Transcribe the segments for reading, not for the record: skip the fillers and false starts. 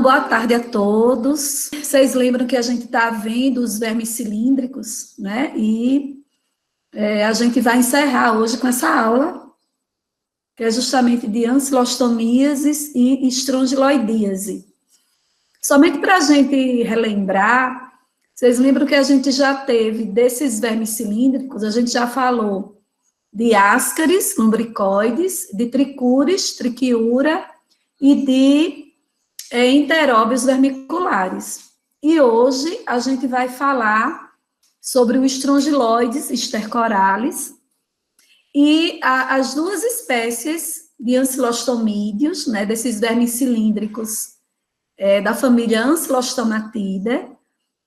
boa tarde a todos. Vocês lembram que a gente está vendo os vermes cilíndricos, né? E a gente vai encerrar hoje com essa aula, que é justamente de ancilostomíase e estrongiloidíase. Somente para a gente relembrar, vocês lembram que a gente já teve desses vermes cilíndricos, a gente já falou de ascaris, lumbricoides, de tricúris, triquiura e de enteróbios vermiculares. E hoje a gente vai falar sobre o estrongiloides stercoralis e as duas espécies de ancilostomídeos, né, desses vermes cilíndricos da família Ancilostomatidae,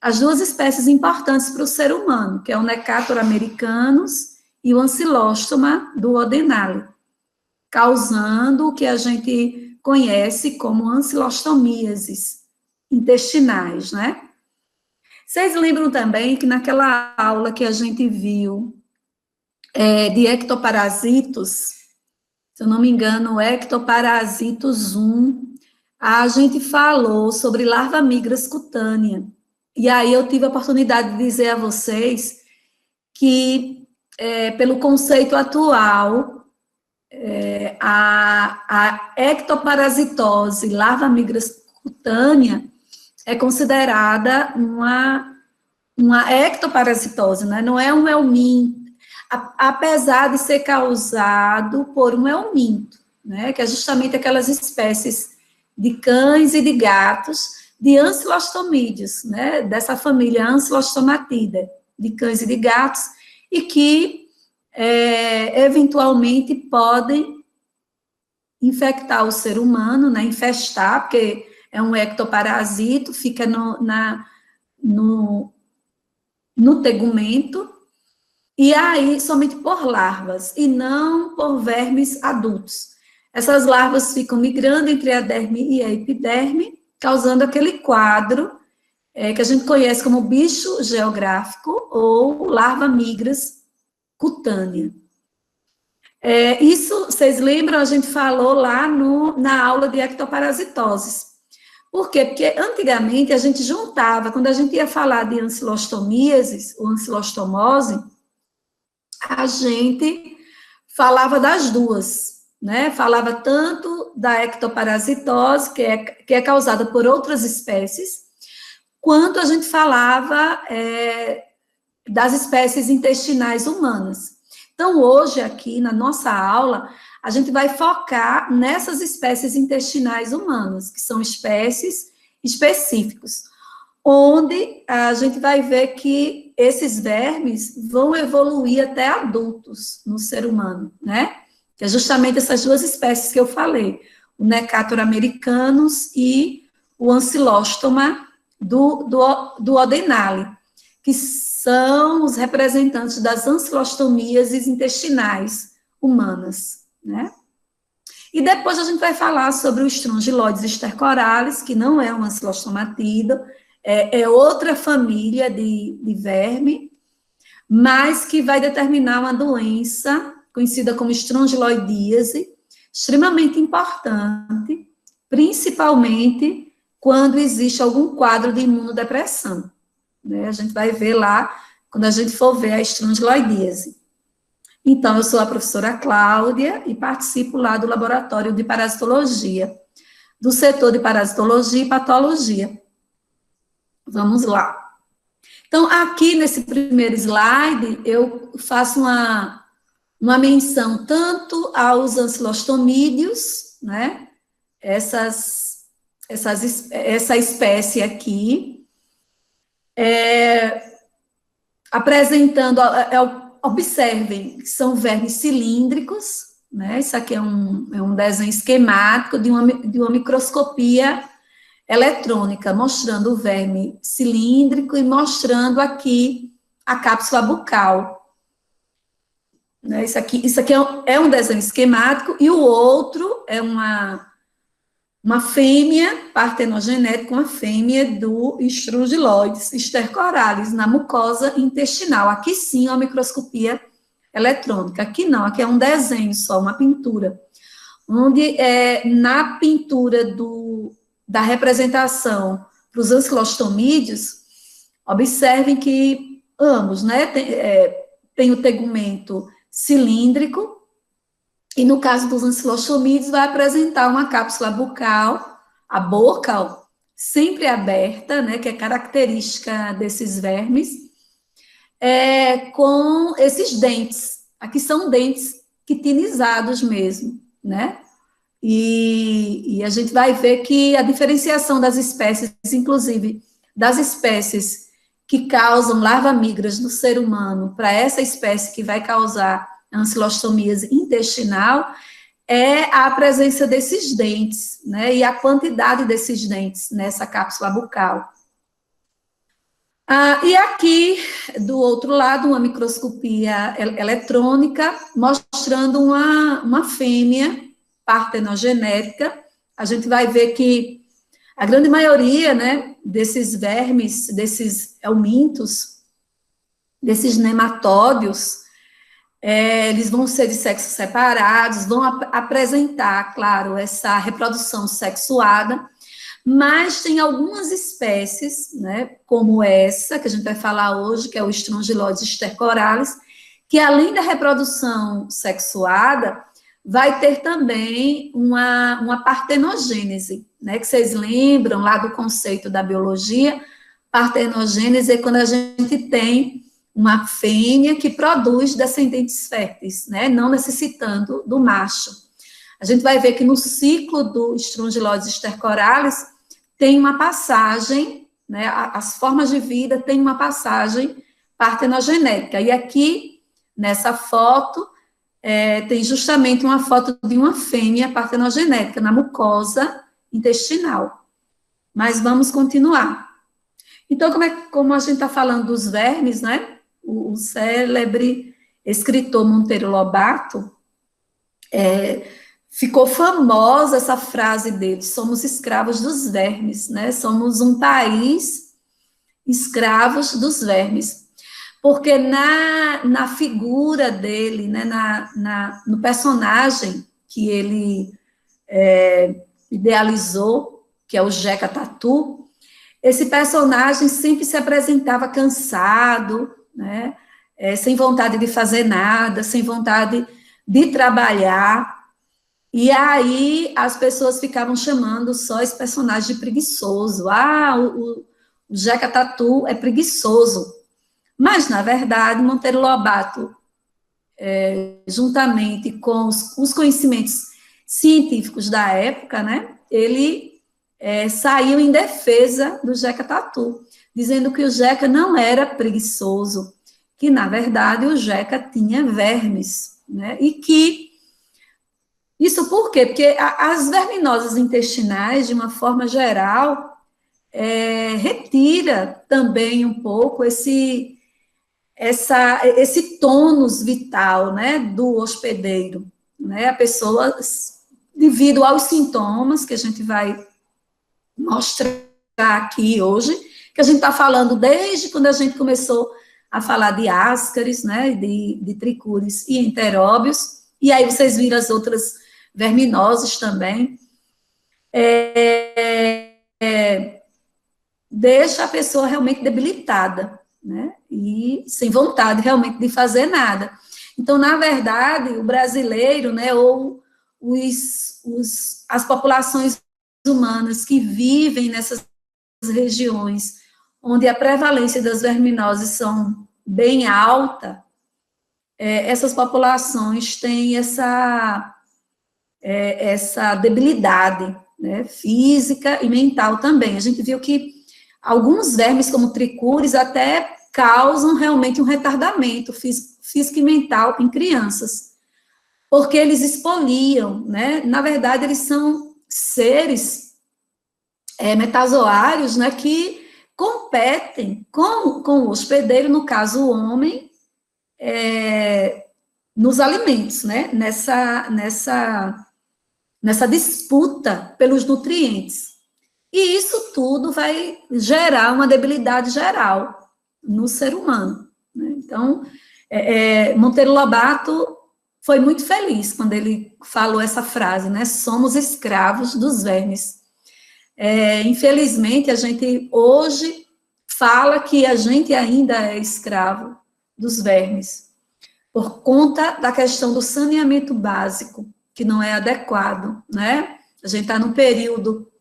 as duas espécies importantes para o ser humano, que é o Necator americanus e o Ancylostoma duodenale, causando o que a gente conhece como ancilostomíases intestinais, né? Vocês lembram também que naquela aula que a gente viu de ectoparasitos, se eu não me engano, ectoparasitos 1, a gente falou sobre larva migras cutânea. E aí eu tive a oportunidade de dizer a vocês que, pelo conceito atual, a ectoparasitose larva migras cutânea é considerada uma ectoparasitose, né? Não é um helminto, apesar de ser causado por um helminto, né? Que é justamente aquelas espécies de cães e de gatos de ancilostomídeos, né? Dessa família Ancylostomatidae, de cães e de gatos, e que eventualmente podem infectar o ser humano, né, infestar, porque é um ectoparasito, fica no tegumento, e aí somente por larvas, e não por vermes adultos. Essas larvas ficam migrando entre a derme e a epiderme, causando aquele quadro que a gente conhece como bicho geográfico, ou larva migras cutânea. Isso, vocês lembram, a gente falou lá na aula de ectoparasitoses. Por quê? Porque antigamente a gente juntava, quando a gente ia falar de ancilostomíases, ou ancilostomose, a gente falava das duas, né? Falava tanto da ectoparasitose, que é causada por outras espécies, quanto a gente falava das espécies intestinais humanas. Então, hoje, aqui, na nossa aula, a gente vai focar nessas espécies intestinais humanas, que são espécies específicas, onde a gente vai ver que esses vermes vão evoluir até adultos no ser humano, né? Que é justamente essas duas espécies que eu falei, o Necator americanus e o Ancylostoma duodenale, que são os representantes das ancilostomíases intestinais humanas, né? E depois a gente vai falar sobre o estrongiloides stercoralis, que não é um ancilostomatido, é outra família de verme, mas que vai determinar uma doença conhecida como estrongiloidíase, extremamente importante, principalmente quando existe algum quadro de imunodepressão. Né? A gente vai ver lá, quando a gente for ver a estrongiloidíase. Então, eu sou a professora Cláudia e participo lá do laboratório de parasitologia, do setor de parasitologia e patologia. Vamos lá. Então, aqui nesse primeiro slide, eu faço uma menção tanto aos ancilostomídeos, né? Essa espécie aqui, apresentando, observem, que são vermes cilíndricos, né? Isso aqui é um desenho esquemático de uma microscopia eletrônica, mostrando o verme cilíndrico e mostrando aqui a cápsula bucal. Né? Isso aqui é um desenho esquemático, e o outro é uma fêmea partenogenética, uma fêmea do estrongiloides stercoralis, na mucosa intestinal. Aqui sim é uma microscopia eletrônica, aqui não, aqui é um desenho só, uma pintura, onde na pintura do da representação para os ancilostomídeos, observem que ambos, né, tem o tegumento cilíndrico, e no caso dos ancilostomídeos vai apresentar uma cápsula bucal, a boca, ó, sempre aberta, né, que é característica desses vermes, com esses dentes. Aqui são dentes quitinizados mesmo, né? E a gente vai ver que a diferenciação das espécies, inclusive das espécies que causam larvamigras no ser humano, para essa espécie que vai causar ancilostomíase intestinal, é a presença desses dentes, né, e a quantidade desses dentes nessa cápsula bucal. E aqui, do outro lado, uma microscopia eletrônica, mostrando uma fêmea partenogenética. A gente vai ver que a grande maioria, né, desses vermes, desses helmintos, desses nematódios, eles vão ser de sexos separados, vão apresentar, claro, essa reprodução sexuada, mas tem algumas espécies, né, como essa, que a gente vai falar hoje, que é o Strongyloides stercoralis, que além da reprodução sexuada, vai ter também uma partenogênese, né, que vocês lembram lá do conceito da biologia. Partenogênese é quando a gente tem uma fêmea que produz descendentes férteis, né, não necessitando do macho. A gente vai ver que no ciclo do Strongyloides stercoralis tem uma passagem, né, as formas de vida têm uma passagem partenogenética. E aqui, nessa foto, tem justamente uma foto de uma fêmea partenogenética na mucosa intestinal. Mas vamos continuar. Então, como a gente está falando dos vermes, né, o célebre escritor Monteiro Lobato, ficou famosa essa frase dele: somos escravos dos vermes, né? Somos um país escravos dos vermes. Porque na figura dele, né, no personagem que ele idealizou, que é o Jeca Tatu, esse personagem sempre se apresentava cansado, né, sem vontade de fazer nada, sem vontade de trabalhar. E aí as pessoas ficavam chamando só esse personagem de preguiçoso. O Jeca Tatu é preguiçoso. Mas, na verdade, Monteiro Lobato, juntamente com os conhecimentos científicos da época, né, ele saiu em defesa do Jeca Tatu, dizendo que o Jeca não era preguiçoso, que, na verdade, o Jeca tinha vermes, né, e que isso por quê? Porque as verminoses intestinais, de uma forma geral, retira também um pouco esse tônus vital, né, do hospedeiro, né, a pessoa, devido aos sintomas que a gente vai mostrar aqui hoje, que a gente está falando desde quando a gente começou a falar de ascaris, né, de tricúris e enteróbios, e aí vocês viram as outras verminoses também, deixa a pessoa realmente debilitada, né, e sem vontade realmente de fazer nada. Então, na verdade, o brasileiro, né, ou as populações humanas que vivem nessas regiões onde a prevalência das verminoses são bem alta, essas populações têm essa debilidade, né, física e mental também. A gente viu que alguns vermes, como tricúris, até causam realmente um retardamento físico e mental em crianças, porque eles expoliam, né? Na verdade, eles são seres metazoários, né, que competem com o hospedeiro, no caso o homem, nos alimentos, né? Nessa disputa pelos nutrientes. E isso tudo vai gerar uma debilidade geral no ser humano, né? Então, Monteiro Lobato foi muito feliz quando ele falou essa frase, né? Somos escravos dos vermes. Infelizmente, a gente hoje fala que a gente ainda é escravo dos vermes, por conta da questão do saneamento básico, que não é adequado, né? A gente está no período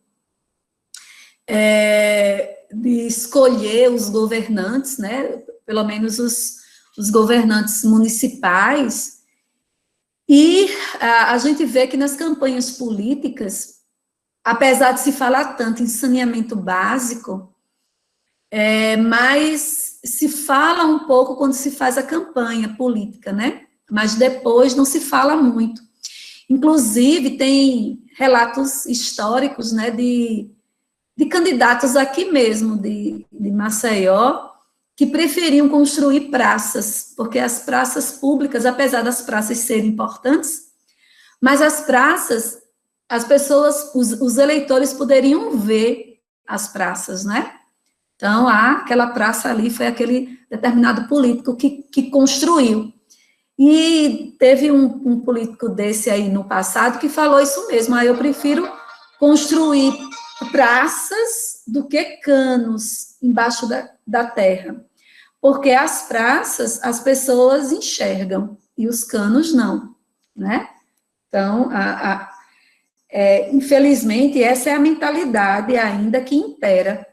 de escolher os governantes, né? Pelo menos os governantes municipais, e a gente vê que nas campanhas políticas, apesar de se falar tanto em saneamento básico, mas se fala um pouco quando se faz a campanha política, né? Mas depois não se fala muito. Inclusive, tem relatos históricos, né, de candidatos aqui mesmo, de Maceió, que preferiam construir praças, porque as praças públicas, apesar das praças serem importantes, mas as praças, as pessoas, os eleitores poderiam ver as praças, né? Então, aquela praça ali foi aquele determinado político que construiu. E teve um político desse aí no passado que falou isso mesmo: eu prefiro construir praças do que canos embaixo da terra, porque as praças as pessoas enxergam e os canos não, né? Então, infelizmente, essa é a mentalidade ainda que impera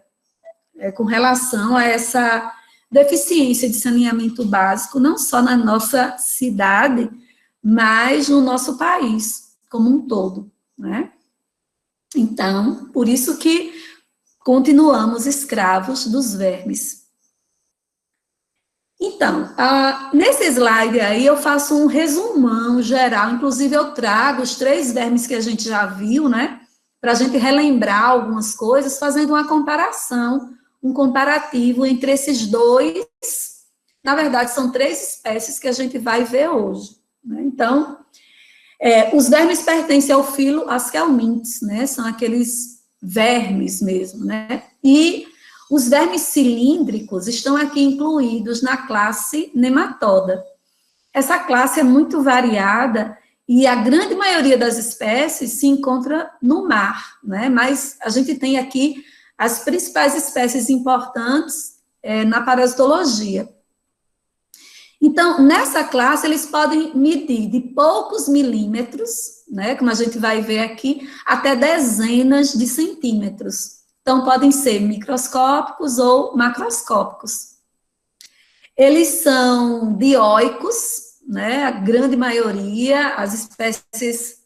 com relação a essa deficiência de saneamento básico, não só na nossa cidade, mas no nosso país como um todo, né? Então, por isso que continuamos escravos dos vermes. Então, nesse slide aí eu faço um resumão geral, inclusive eu trago os 3 vermes que a gente já viu, né, para a gente relembrar algumas coisas, fazendo uma comparação, um comparativo entre esses 2, na verdade são 3 espécies que a gente vai ver hoje, né? Então, os vermes pertencem ao filo Ascalmintes, né, são aqueles vermes mesmo, né, e os vermes cilíndricos estão aqui incluídos na classe Nematoda. Essa classe é muito variada e a grande maioria das espécies se encontra no mar, né? Mas a gente tem aqui as principais espécies importantes na parasitologia. Então, nessa classe, eles podem medir de poucos milímetros, né, como a gente vai ver aqui, até dezenas de centímetros. Então, podem ser microscópicos ou macroscópicos. Eles são dioicos, né, a grande maioria, as espécies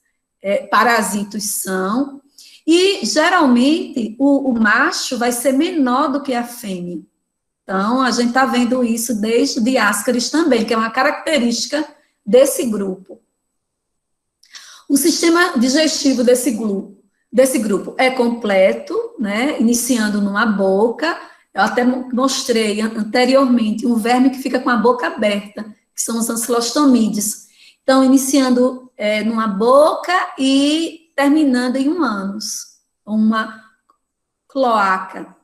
parasitos são, e, geralmente, o macho vai ser menor do que a fêmea. Então, a gente está vendo isso desde o Diáscaris também, que é uma característica desse grupo. O sistema digestivo desse grupo é completo, né, iniciando numa boca. Eu até mostrei anteriormente um verme que fica com a boca aberta, que são os ancilostomídeos. Então, iniciando numa boca e terminando em um ânus, uma cloaca.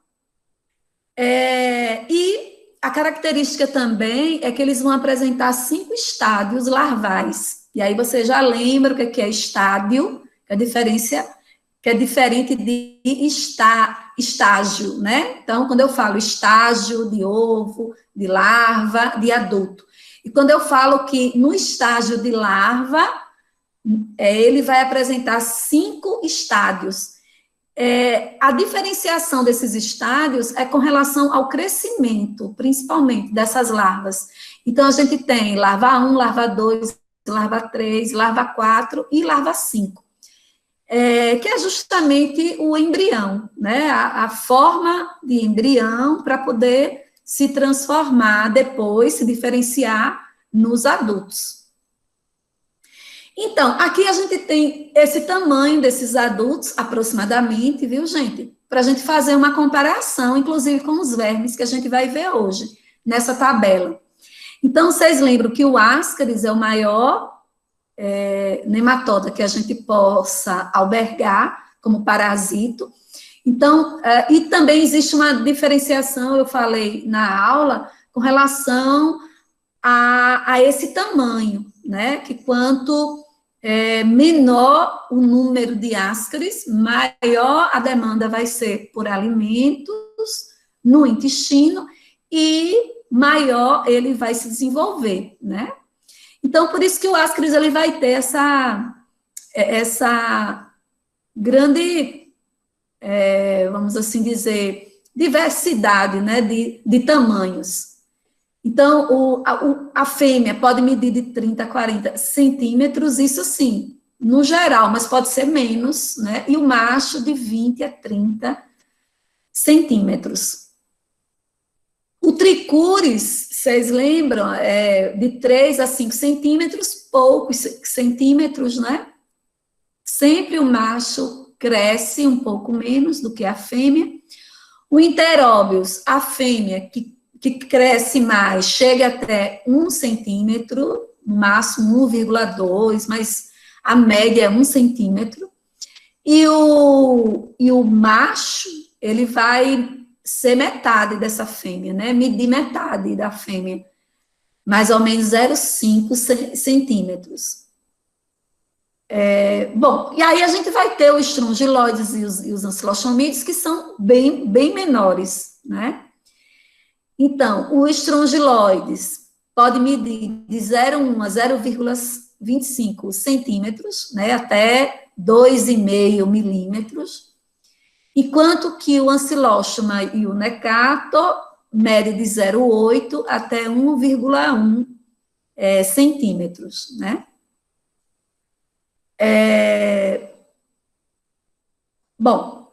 E a característica também é que eles vão apresentar 5 estádios larvais. E aí você já lembra o que é estádio, que é diferente de estágio, né? Então, quando eu falo estágio de ovo, de larva, de adulto. E quando eu falo que no estágio de larva, ele vai apresentar 5 estádios. A diferenciação desses estádios é com relação ao crescimento, principalmente, dessas larvas. Então, a gente tem larva 1, larva 2, larva 3, larva 4 e larva 5. Que é justamente o embrião, né? A forma de embrião para poder se transformar depois, se diferenciar nos adultos. Então, aqui a gente tem esse tamanho desses adultos, aproximadamente, viu, gente? Para a gente fazer uma comparação, inclusive com os vermes que a gente vai ver hoje, nessa tabela. Então, vocês lembram que o Ascaris é o maior nematóda que a gente possa albergar como parasito. Então, e também existe uma diferenciação, eu falei na aula, com relação a esse tamanho, né? Que quanto menor o número de ascaris, maior a demanda vai ser por alimentos no intestino e maior ele vai se desenvolver, né? Então, por isso que o ascaris ele vai ter essa grande, vamos assim dizer, diversidade, né, de tamanhos. Então, a fêmea pode medir de 30 a 40 centímetros, isso sim, no geral, mas pode ser menos, né? E o macho de 20 a 30 centímetros. O tricúris, vocês lembram, de 3 a 5 centímetros, poucos centímetros, né? Sempre o macho cresce um pouco menos do que a fêmea. O interóbios, a fêmea que cresce mais, chega até 1 centímetro, no máximo 1,2, mas a média é 1 centímetro. E o macho, ele vai ser metade dessa fêmea, né? Medir metade da fêmea, mais ou menos 0,5 centímetros. Bom, e aí a gente vai ter os estrongiloides e os ancilostomídeos, que são bem menores, né? Então, o estrongiloides pode medir de 0,1 a 0,25 centímetros, né, até 2,5 milímetros, enquanto que o ancilóstoma e o necato mede de 0,8 até 1,1 centímetros, né? Bom,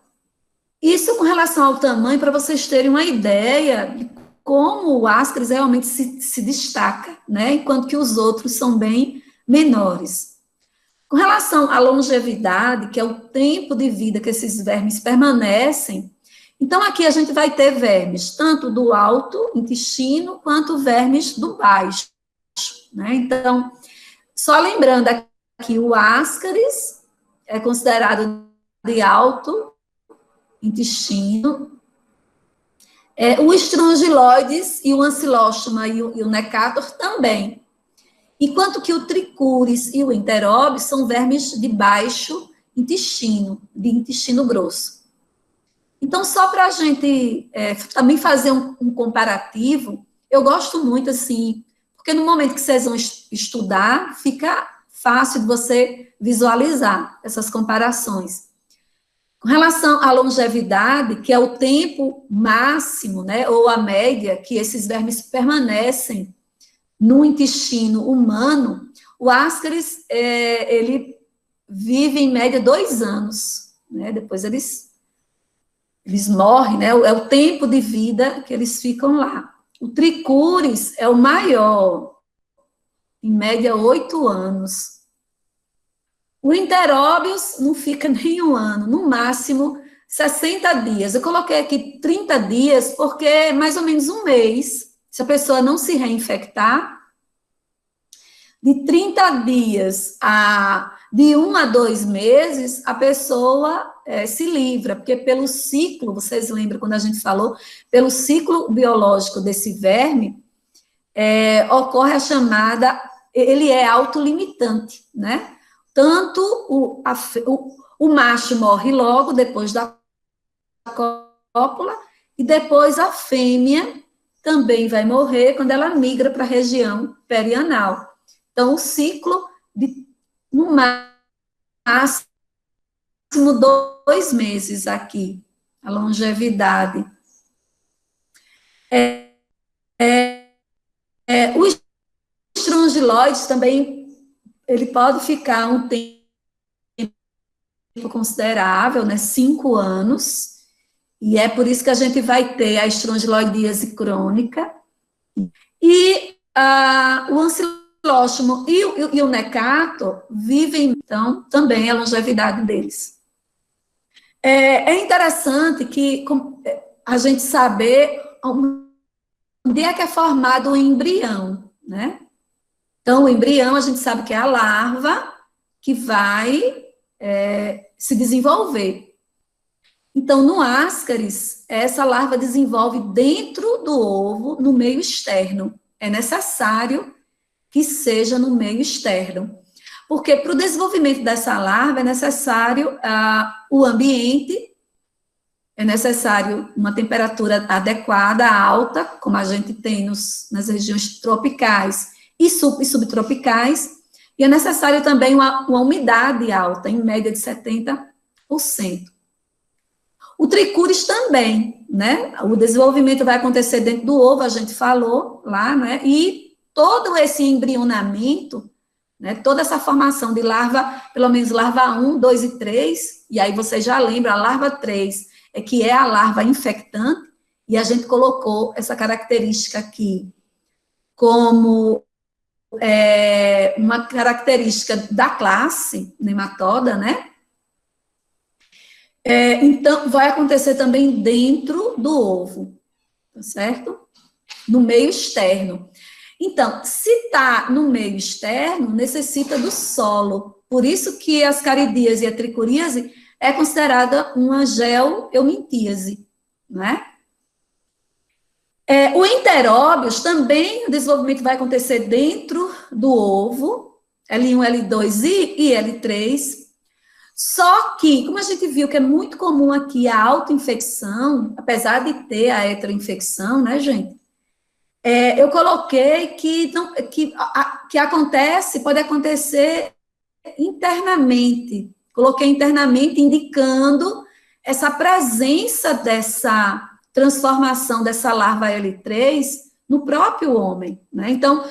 isso com relação ao tamanho, para vocês terem uma ideia de como o ascaris realmente se destaca, né? Enquanto que os outros são bem menores. Com relação à longevidade, que é o tempo de vida que esses vermes permanecem, então aqui a gente vai ter vermes tanto do alto intestino quanto vermes do baixo, né? Então, só lembrando aqui, o ascaris é considerado de alto intestino, o estrongiloides e o ancilóstoma e o necátor também. Enquanto que o tricúris e o enteróbio são vermes de baixo intestino, de intestino grosso. Então, só para a gente também fazer um comparativo, eu gosto muito, assim, porque no momento que vocês vão estudar, fica fácil de você visualizar essas comparações. Com relação à longevidade, que é o tempo máximo, né, ou a média, que esses vermes permanecem no intestino humano, o ascaris, ele vive em média 2 anos, né, depois eles morrem, né, é o tempo de vida que eles ficam lá. O tricúris é o maior, em média 8 anos. O interóbios não fica nem 1 ano, no máximo 60 dias. Eu coloquei aqui 30 dias, porque é mais ou menos 1 mês, se a pessoa não se reinfectar, de 30 dias de 1 a 2 meses, a pessoa se livra, porque pelo ciclo, vocês lembram quando a gente falou, pelo ciclo biológico desse verme, ocorre a chamada, ele é autolimitante, né? Tanto o macho morre logo depois da cópula, e depois a fêmea também vai morrer quando ela migra para a região perianal. Então, o ciclo no máximo 2 meses aqui, a longevidade. O estrongiloides também, ele pode ficar um tempo considerável, né, 5 anos, e é por isso que a gente vai ter a estrongiloidíase crônica, e o ancilóstomo e o necato vivem, então, também a longevidade deles. É interessante que a gente saber onde é que é formado o embrião, né? Então, o embrião, a gente sabe que é a larva que vai se desenvolver. Então, no ascaris, essa larva desenvolve dentro do ovo, no meio externo. É necessário que seja no meio externo. Porque para o desenvolvimento dessa larva é necessário o ambiente, é necessário uma temperatura adequada, alta, como a gente tem nas regiões tropicais e subtropicais, e é necessário também uma umidade alta, em média de 70%. O tricúris também, né? O desenvolvimento vai acontecer dentro do ovo, a gente falou lá, né? E todo esse embrionamento, né? Toda essa formação de larva, pelo menos larva 1, 2 e 3, e aí você já lembra, a larva 3 que é a larva infectante, e a gente colocou essa característica aqui como uma característica da classe nematóda, né? Então, vai acontecer também dentro do ovo, tá certo? No meio externo. Então, se está no meio externo, necessita do solo. Por isso que a ascaridíase e a tricoríase é considerada uma geoeumintíase, né? O enteróbios também, o desenvolvimento vai acontecer dentro do ovo, L1, L2 e L3, só que, como a gente viu que é muito comum aqui a autoinfecção, apesar de ter a heteroinfecção, né, gente? Eu coloquei que acontece, pode acontecer internamente. Coloquei internamente, indicando essa presença dessa transformação dessa larva L3 no próprio homem, né? Então,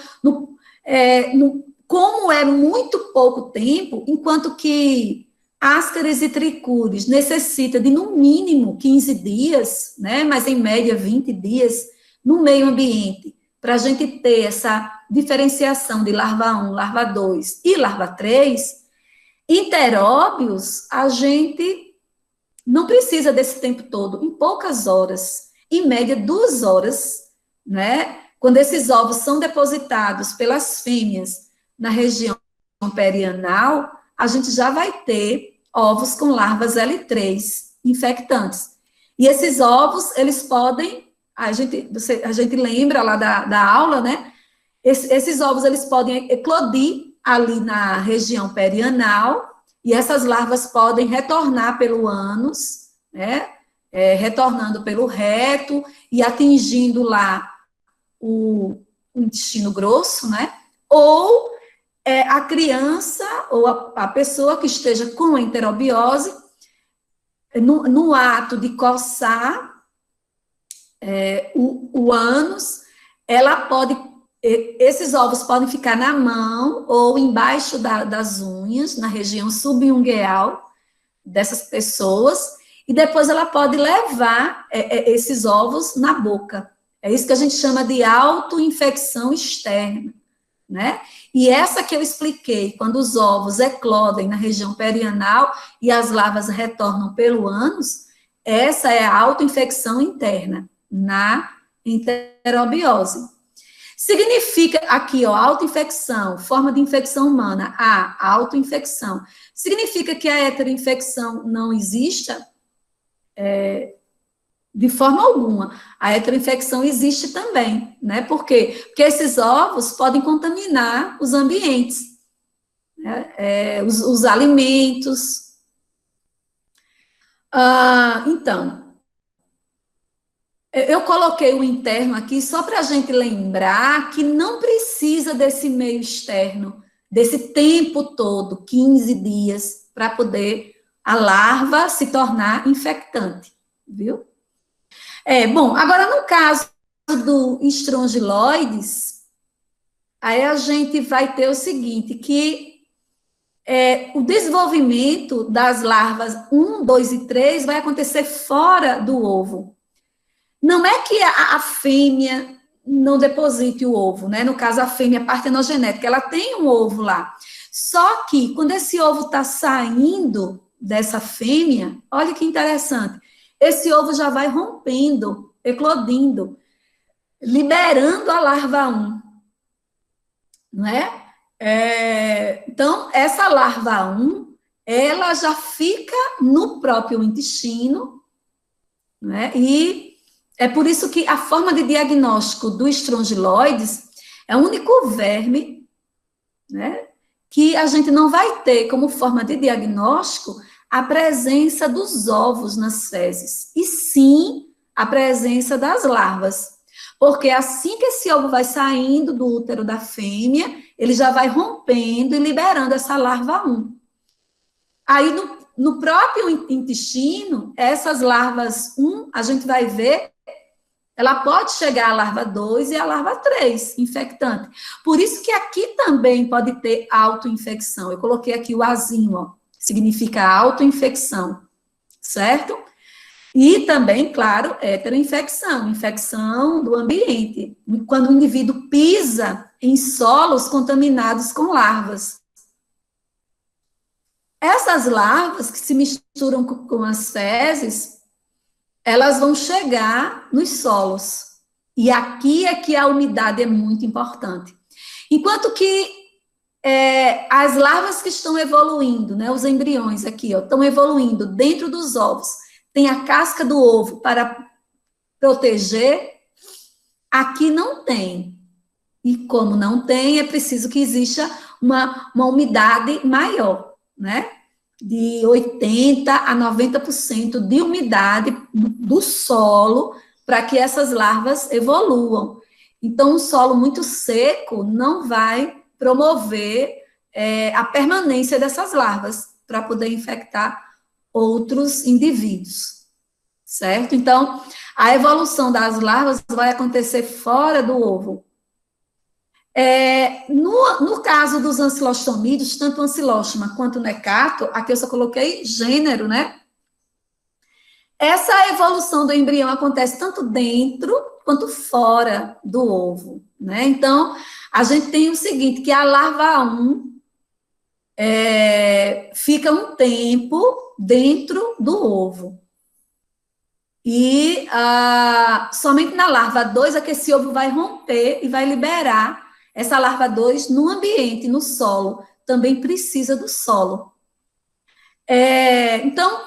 como é muito pouco tempo, enquanto que ascaris e tricúris necessita de, no mínimo, 15 dias, né? Mas em média 20 dias, no meio ambiente, para a gente ter essa diferenciação de larva 1, larva 2 e larva 3, enteróbios, a gente não precisa desse tempo todo, em poucas horas, em média 2 horas, né? Quando esses ovos são depositados pelas fêmeas na região perianal, a gente já vai ter ovos com larvas L3 infectantes. E esses ovos, eles podem, a gente lembra lá da aula, né? Esses ovos, eles podem eclodir ali na região perianal, e essas larvas podem retornar pelo ânus, né? Retornando pelo reto e atingindo lá o intestino grosso, né? Ou a criança ou a pessoa que esteja com a enterobiose, no ato de coçar o ânus, ela pode, esses ovos podem ficar na mão ou embaixo das unhas, na região subungueal dessas pessoas, e depois ela pode levar esses ovos na boca. É isso que a gente chama de autoinfecção externa, né? E essa que eu expliquei, quando os ovos eclodem na região perianal e as larvas retornam pelo ânus, essa é a autoinfecção interna, na enterobiose. Significa aqui, ó, autoinfecção, forma de infecção humana, autoinfecção. Significa que a heteroinfecção não exista? De forma alguma. A heteroinfecção existe também, né? Por quê? Porque esses ovos podem contaminar os ambientes, né? Os alimentos. Então, eu coloquei o interno aqui só para a gente lembrar que não precisa desse meio externo, desse tempo todo, 15 dias, para poder a larva se tornar infectante, viu? Bom, agora no caso do estrongiloides, aí a gente vai ter o seguinte, que o desenvolvimento das larvas 1, 2 e 3 vai acontecer fora do ovo. Não é que a fêmea não deposite o ovo, né? No caso, a fêmea partenogenética, ela tem um ovo lá. Só que, quando esse ovo está saindo dessa fêmea, olha que interessante, esse ovo já vai rompendo, eclodindo, liberando a larva 1, não é? Então, essa larva 1, ela já fica no próprio intestino, né? E é por isso que a forma de diagnóstico do estrongiloides é o único verme, né, que a gente não vai ter como forma de diagnóstico a presença dos ovos nas fezes, e sim a presença das larvas. Porque assim que esse ovo vai saindo do útero da fêmea, ele já vai rompendo e liberando essa larva 1. Aí, no próprio intestino, essas larvas 1, a gente vai ver, ela pode chegar à larva 2 e à larva 3, infectante. Por isso que aqui também pode ter autoinfecção. Eu coloquei aqui o azinho, ó, significa autoinfecção, certo? E também, claro, heteroinfecção, infecção do ambiente, quando o indivíduo pisa em solos contaminados com larvas. Essas larvas que se misturam com as fezes, elas vão chegar nos solos. E aqui é que a umidade é muito importante. Enquanto que as larvas que estão evoluindo, né, os embriões aqui, ó, estão evoluindo dentro dos ovos, tem a casca do ovo para proteger, aqui não tem. E como não tem, é preciso que exista uma umidade maior, né? De 80% a 90% de umidade do solo para que essas larvas evoluam. Então, um solo muito seco não vai promover a permanência dessas larvas para poder infectar outros indivíduos, certo? Então, a evolução das larvas vai acontecer fora do ovo. No caso dos ancilostomídeos, tanto o ancilóstoma quanto o necato, aqui eu só coloquei gênero, né? Essa evolução do embrião acontece tanto dentro quanto fora do ovo, né? Então, a gente tem o seguinte, que a larva 1 fica um tempo dentro do ovo. E somente na larva 2 é que esse ovo vai romper e vai liberar essa larva 2 no ambiente, no solo. Também precisa do solo. Então,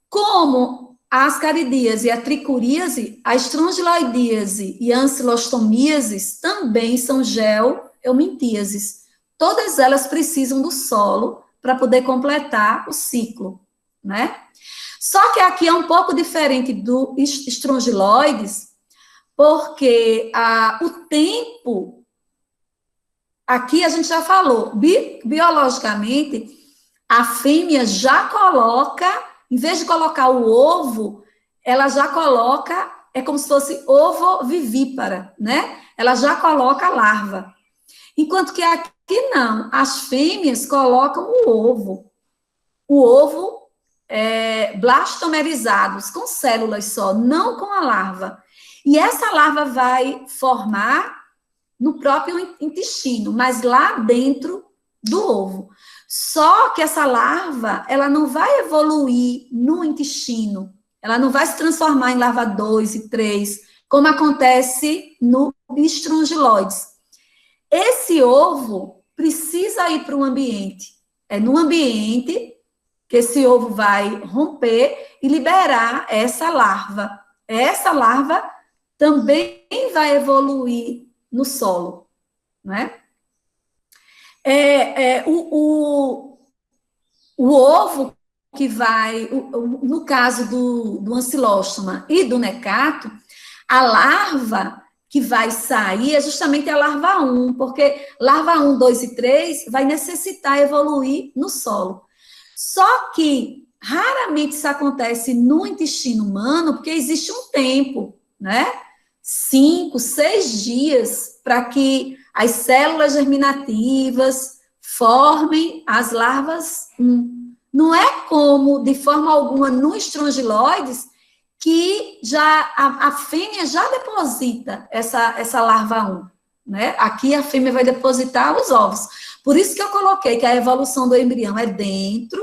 como a ascaridíase e a tricuríase, a estrongiloidíase e a ancilostomíase também são gel-eumintíases. Todas elas precisam do solo para poder completar o ciclo, né? Só que aqui é um pouco diferente do estrongiloides, porque o tempo, aqui a gente já falou, biologicamente, a fêmea já coloca, em vez de colocar o ovo, ela já coloca, é como se fosse ovovivípara, né? Ela já coloca a larva. Enquanto que aqui não, as fêmeas colocam o ovo blastomerizados, com células só, não com a larva. E essa larva vai formar no próprio intestino, mas lá dentro do ovo. Só que essa larva, ela não vai evoluir no intestino, ela não vai se transformar em larva 2 e 3, como acontece no estrongiloides. Esse ovo precisa ir para o ambiente. É no ambiente que esse ovo vai romper e liberar essa larva. Essa larva também vai evoluir no solo, né? O ovo que vai, no caso do ancilóstoma e do necato, a larva que vai sair é justamente a larva 1, porque larva 1, 2 e 3 vai necessitar evoluir no solo. Só que raramente isso acontece no intestino humano, porque existe um tempo, né? 5, 6 dias para que as células germinativas formem as larvas 1. Não é como, de forma alguma, no estrongiloides, que já a fêmea já deposita essa larva 1, né? Aqui a fêmea vai depositar os ovos. Por isso que eu coloquei que a evolução do embrião é dentro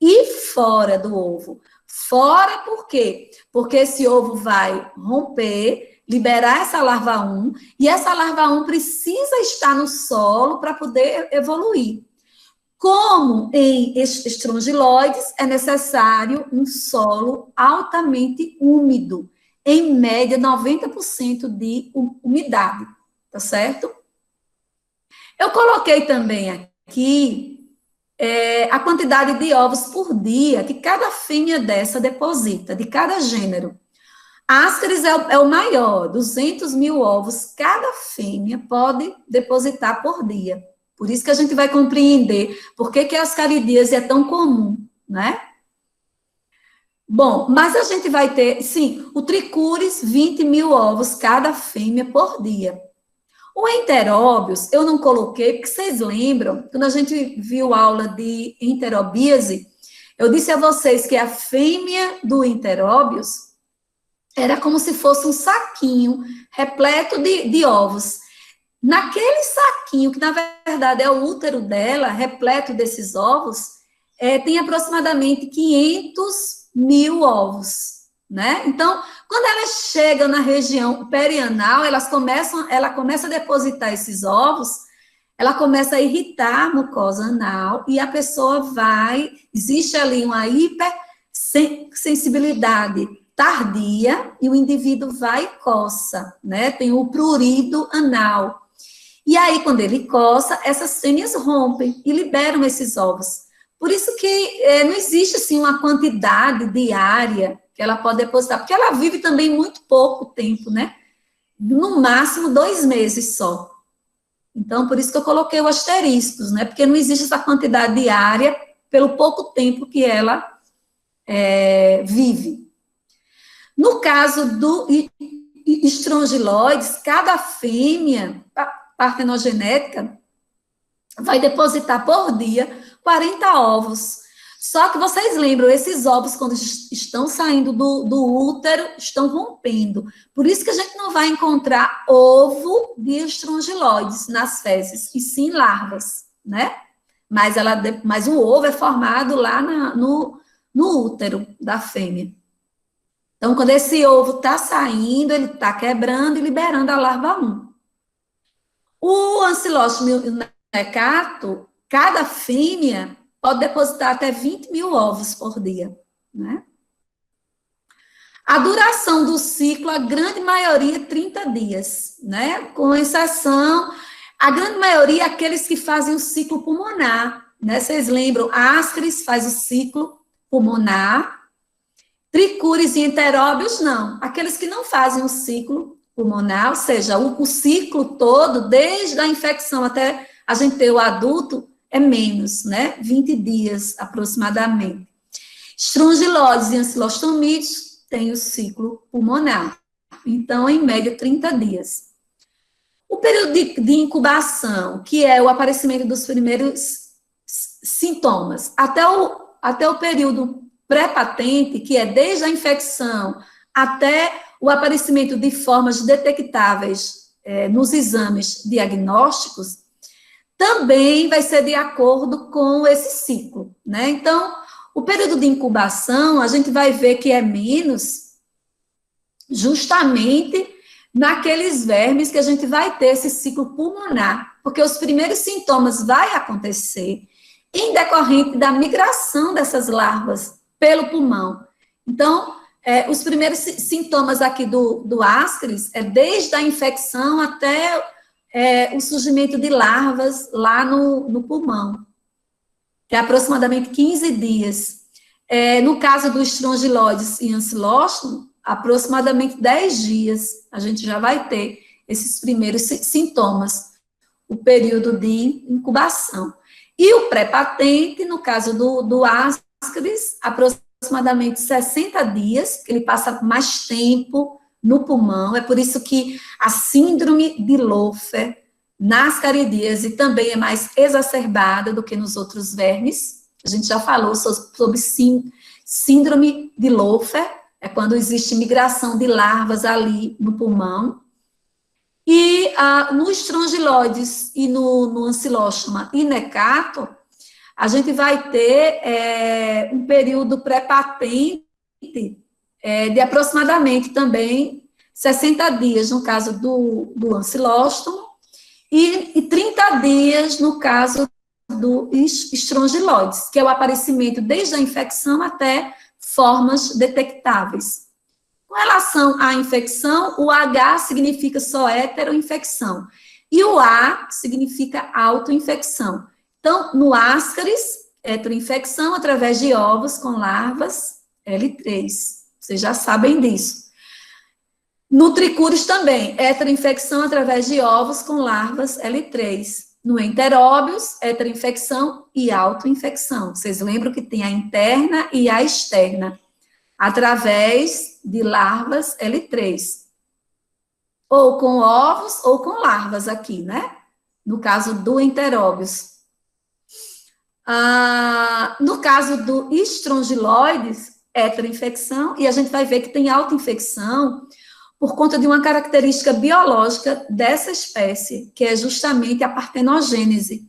e fora do ovo. Fora por quê? Porque esse ovo vai romper, liberar essa larva 1, e essa larva 1 precisa estar no solo para poder evoluir. Como em estrongiloides, é necessário um solo altamente úmido, em média 90% de umidade, tá certo? Eu coloquei também aqui a quantidade de ovos por dia que cada fêmea dessa deposita, de cada gênero. Ascaris é o maior, 200 mil ovos cada fêmea pode depositar por dia. Por isso que a gente vai compreender por que a ascaridíase é tão comum, né? Bom, mas a gente vai ter, sim, o tricuris, 20 mil ovos cada fêmea por dia. O enteróbios, eu não coloquei, porque vocês lembram, quando a gente viu aula de enterobíase, eu disse a vocês que a fêmea do enteróbios era como se fosse um saquinho repleto de ovos. Naquele saquinho, que na verdade é o útero dela, repleto desses ovos, tem aproximadamente 500 mil ovos, né? Então, quando elas chegam na região perianal, ela começa a depositar esses ovos, ela começa a irritar a mucosa anal e a pessoa existe ali uma hipersensibilidade tardia e o indivíduo vai e coça, né? Tem o prurido anal. E aí, quando ele coça, essas fêmeas rompem e liberam esses ovos. Por isso que não existe, assim, uma quantidade diária que ela pode depositar, porque ela vive também muito pouco tempo, né? No máximo 2 meses só. Então, por isso que eu coloquei o asteriscos, né? Porque não existe essa quantidade diária pelo pouco tempo que ela vive. No caso do estrongiloides, cada fêmea partenogenética vai depositar por dia 40 ovos. Só que vocês lembram, esses ovos, quando estão saindo do útero, estão rompendo. Por isso que a gente não vai encontrar ovo de estrongiloides nas fezes, e sim larvas, né? Mas o ovo é formado lá no útero da fêmea. Então, quando esse ovo está saindo, ele está quebrando e liberando a larva 1. O ancilóstomo e o necato, cada fêmea pode depositar até 20 mil ovos por dia, né? A duração do ciclo, a grande maioria, 30 dias, né? Com exceção, a grande maioria, aqueles que fazem o ciclo pulmonar, né? Vocês lembram, Ascaris faz o ciclo pulmonar, tricuris e enteróbios, não. Aqueles que não fazem o ciclo pulmonar, ou seja, o ciclo todo, desde a infecção até a gente ter o adulto, é menos, né? 20 dias, aproximadamente. Estrongiloides e ancilostomídeos têm o ciclo pulmonar. Então, em média, 30 dias. O período de incubação, que é o aparecimento dos primeiros sintomas, até o período pré-patente, que é desde a infecção até o aparecimento de formas detectáveis nos exames diagnósticos, também vai ser de acordo com esse ciclo, né? Então, o período de incubação, a gente vai ver que é menos justamente naqueles vermes que a gente vai ter esse ciclo pulmonar, porque os primeiros sintomas vai acontecer em decorrente da migração dessas larvas pelo pulmão. Então, os primeiros sintomas aqui do Ascaris é desde a infecção até o surgimento de larvas lá no pulmão, que é aproximadamente 15 dias. No caso do estrongiloides e ancilóstomo, aproximadamente 10 dias, a gente já vai ter esses primeiros sintomas, o período de incubação. E o pré-patente, no caso do Ascaris, aproximadamente 60 dias, que ele passa mais tempo no pulmão, é por isso que a síndrome de Lofer na ascaridíase também é mais exacerbada do que nos outros vermes. A gente já falou sobre síndrome de Lofer, é quando existe migração de larvas ali no pulmão. E no estrongiloides e no ancilóstoma e necato, a gente vai ter um período pré-patente de aproximadamente também 60 dias, no caso do ancilóstomo, e 30 dias no caso do estrongiloides, que é o aparecimento desde a infecção até formas detectáveis. Com relação à infecção, o H significa só heteroinfecção, e o A significa autoinfecção. Então, no Ascaris, heteroinfecção através de ovos com larvas L3. Vocês já sabem disso. No tricúris também, heteroinfecção através de ovos com larvas L3. No enteróbios, heteroinfecção e autoinfecção. Vocês lembram que tem a interna e a externa, através de larvas L3. Ou com ovos ou com larvas aqui, né? No caso do enteróbios. No caso do estrongiloides, heteroinfecção, e a gente vai ver que tem autoinfecção por conta de uma característica biológica dessa espécie, que é justamente a partenogênese.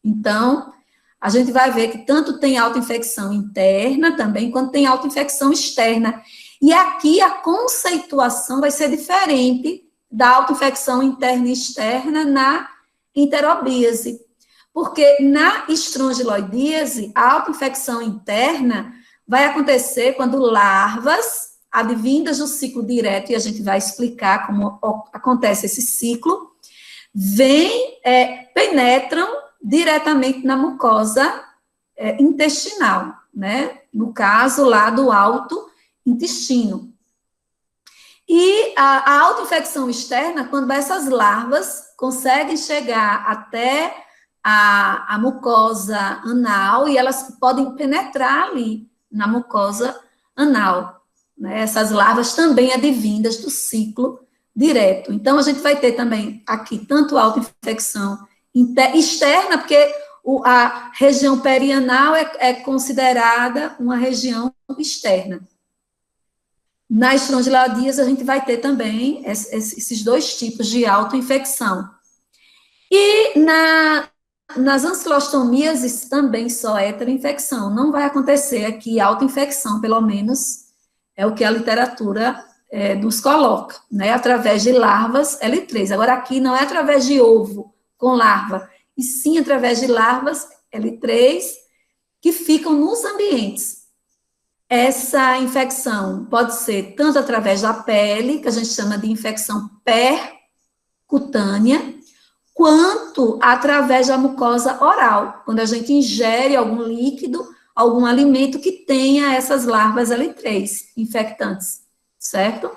Então, a gente vai ver que tanto tem autoinfecção interna também, quanto tem autoinfecção externa. E aqui a conceituação vai ser diferente da autoinfecção interna e externa na enterobíase. Porque na estrongiloidíase, a autoinfecção interna vai acontecer quando larvas advindas do ciclo direto, e a gente vai explicar como acontece esse ciclo, penetram diretamente na mucosa intestinal, né? No caso lá do alto intestino. E a autoinfecção externa, quando essas larvas conseguem chegar até a mucosa anal, e elas podem penetrar ali na mucosa anal. Né? Essas larvas também advindas do ciclo direto. Então, a gente vai ter também aqui tanto autoinfecção externa, porque a região perianal é considerada uma região externa. Na estrongiloidíase, a gente vai ter também esses dois tipos de autoinfecção. E nas ancilostomíases também só heteroinfecção. Não vai acontecer aqui autoinfecção, pelo menos é o que a literatura nos coloca, né? Através de larvas L3. Agora, aqui não é através de ovo com larva, e sim através de larvas L3 que ficam nos ambientes. Essa infecção pode ser tanto através da pele, que a gente chama de infecção percutânea, quanto através da mucosa oral, quando a gente ingere algum líquido, algum alimento que tenha essas larvas L3 infectantes, certo?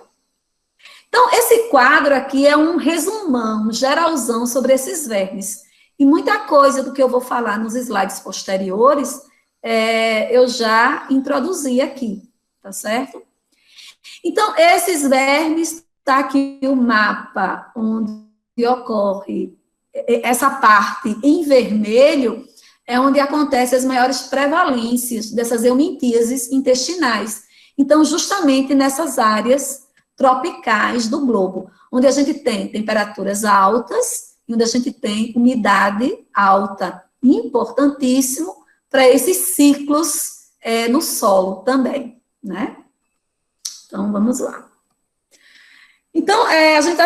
Então, esse quadro aqui é um resumão, um geralzão sobre esses vermes. E muita coisa do que eu vou falar nos slides posteriores, eu já introduzi aqui, tá certo? Então, esses vermes, tá aqui o mapa onde ocorre essa parte em vermelho, é onde acontecem as maiores prevalências dessas eumintíases intestinais. Então, justamente nessas áreas tropicais do globo, onde a gente tem temperaturas altas e onde a gente tem umidade alta, importantíssimo para esses ciclos no solo também, né? Então, vamos lá. Então, a gente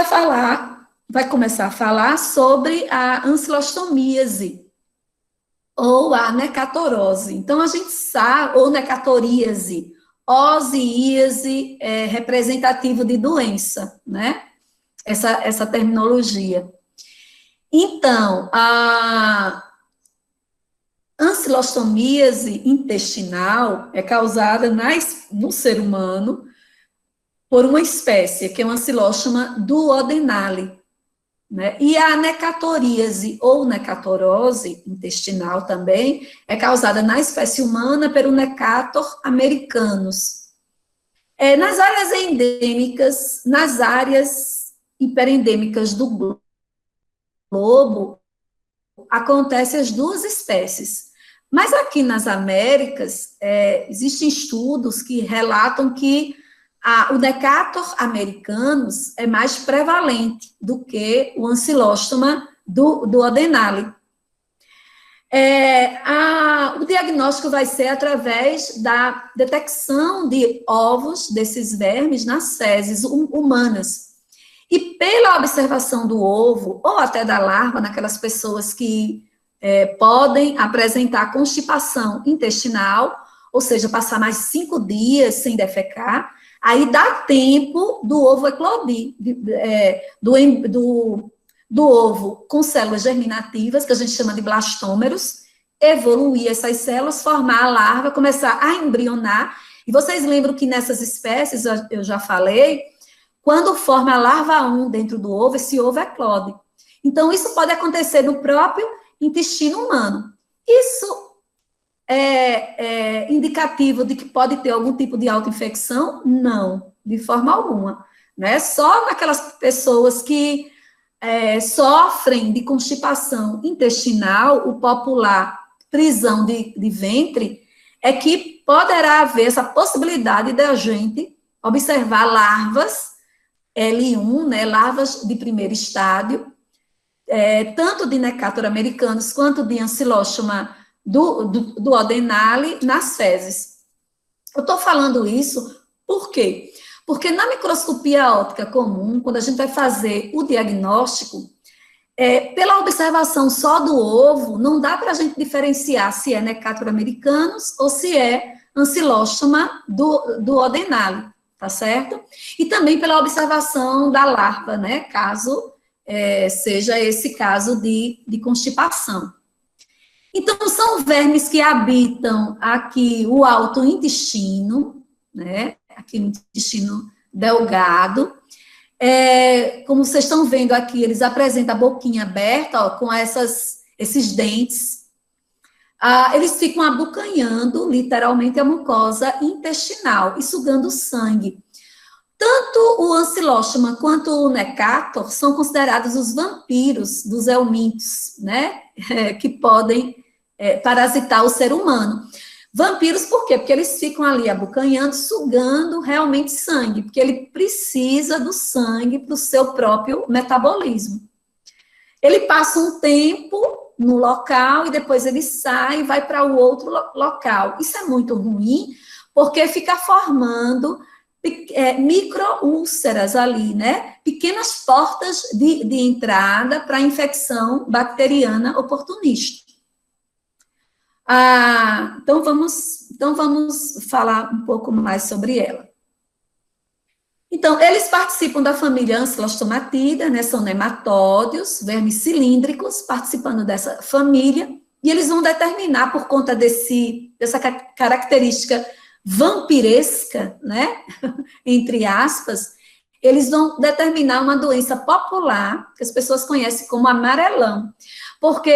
vai começar a falar sobre a ancilostomíase, ou a necatorose. Então, a gente sabe, ou necatoríase, ose-íase é representativo de doença, né? Essa terminologia. Então, a ancilostomíase intestinal é causada no ser humano por uma espécie, que é uma ancilóstoma duodenale, né? E a necatoríase ou necatorose intestinal também é causada na espécie humana pelo Necator americanus. Nas áreas endêmicas, nas áreas hiperendêmicas do globo, acontecem as duas espécies. Mas aqui nas Américas, existem estudos que relatam que o Necator americanus é mais prevalente do que o ancilóstoma duodenale. O diagnóstico vai ser através da detecção de ovos desses vermes nas fezes humanas. E pela observação do ovo, ou até da larva, naquelas pessoas que podem apresentar constipação intestinal, ou seja, passar mais 5 dias sem defecar, aí dá tempo do ovo eclodir, do ovo com células germinativas, que a gente chama de blastômeros, evoluir essas células, formar a larva, começar a embrionar. E vocês lembram que nessas espécies, eu já falei, quando forma a larva 1 dentro do ovo, esse ovo eclode. Então, isso pode acontecer no próprio intestino humano. Isso é indicativo de que pode ter algum tipo de autoinfecção? Não, de forma alguma. Né? Só naquelas pessoas que sofrem de constipação intestinal, o popular prisão de ventre, é que poderá haver essa possibilidade da gente observar larvas L1, né, larvas de primeiro estádio, tanto de Necator americanus quanto de Ancylostoma do Odenale nas fezes. Eu estou falando isso por quê? Porque na microscopia óptica comum, quando a gente vai fazer o diagnóstico, pela observação só do ovo, não dá para a gente diferenciar se é Necator americanus ou se é Ancylostoma do Odenale, tá certo? E também pela observação da larva, né, caso seja esse caso de constipação. Então, são vermes que habitam aqui o alto intestino, né, aqui no intestino delgado. Como vocês estão vendo aqui, eles apresentam a boquinha aberta, ó, com esses dentes. Eles ficam abocanhando, literalmente, a mucosa intestinal e sugando sangue. Tanto o Ancylostoma quanto o Necator são considerados os vampiros dos helmintos, né, que podem parasitar o ser humano. Vampiros por quê? Porque eles ficam ali abocanhando, sugando realmente sangue, porque ele precisa do sangue para o seu próprio metabolismo. Ele passa um tempo no local e depois ele sai e vai para o outro local. Isso é muito ruim, porque fica formando microúlceras ali, né? Pequenas portas de entrada para a infecção bacteriana oportunista. Então vamos falar um pouco mais sobre ela. Então, eles participam da família Ancylostomatidae, né, são nematódeos, vermes cilíndricos, participando dessa família, e eles vão determinar, por conta dessa característica vampiresca, né, entre aspas, eles vão determinar uma doença popular, que as pessoas conhecem como amarelão, porque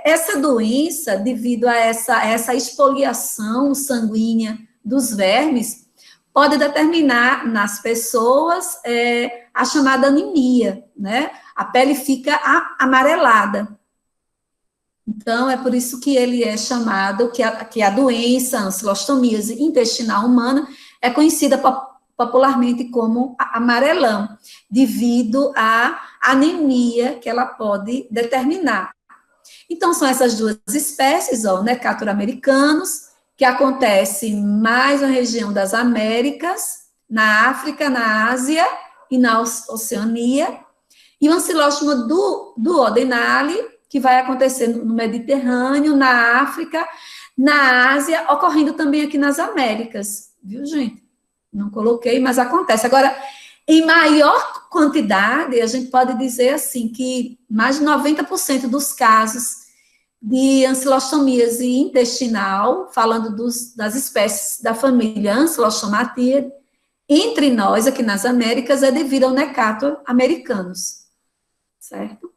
essa doença, devido a essa exfoliação sanguínea dos vermes, pode determinar nas pessoas a chamada anemia, né? A pele fica amarelada. Então, é por isso que ele é chamado, que a doença, a ancilostomíase intestinal humana, é conhecida popularmente como amarelão, devido à anemia que ela pode determinar. Então, são essas duas espécies, ó, Necator americanus, que acontece mais na região das Américas, na África, na Ásia e na Oceania, e o Ancylostoma do Odenale, que vai acontecer no Mediterrâneo, na África, na Ásia, ocorrendo também aqui nas Américas, viu, gente? Não coloquei, mas acontece. Agora, em maior quantidade, a gente pode dizer assim, que mais de 90% dos casos de ancilostomíase intestinal, falando das espécies da família Ancylostomatidae, entre nós, aqui nas Américas, é devido ao Necator americanus, certo?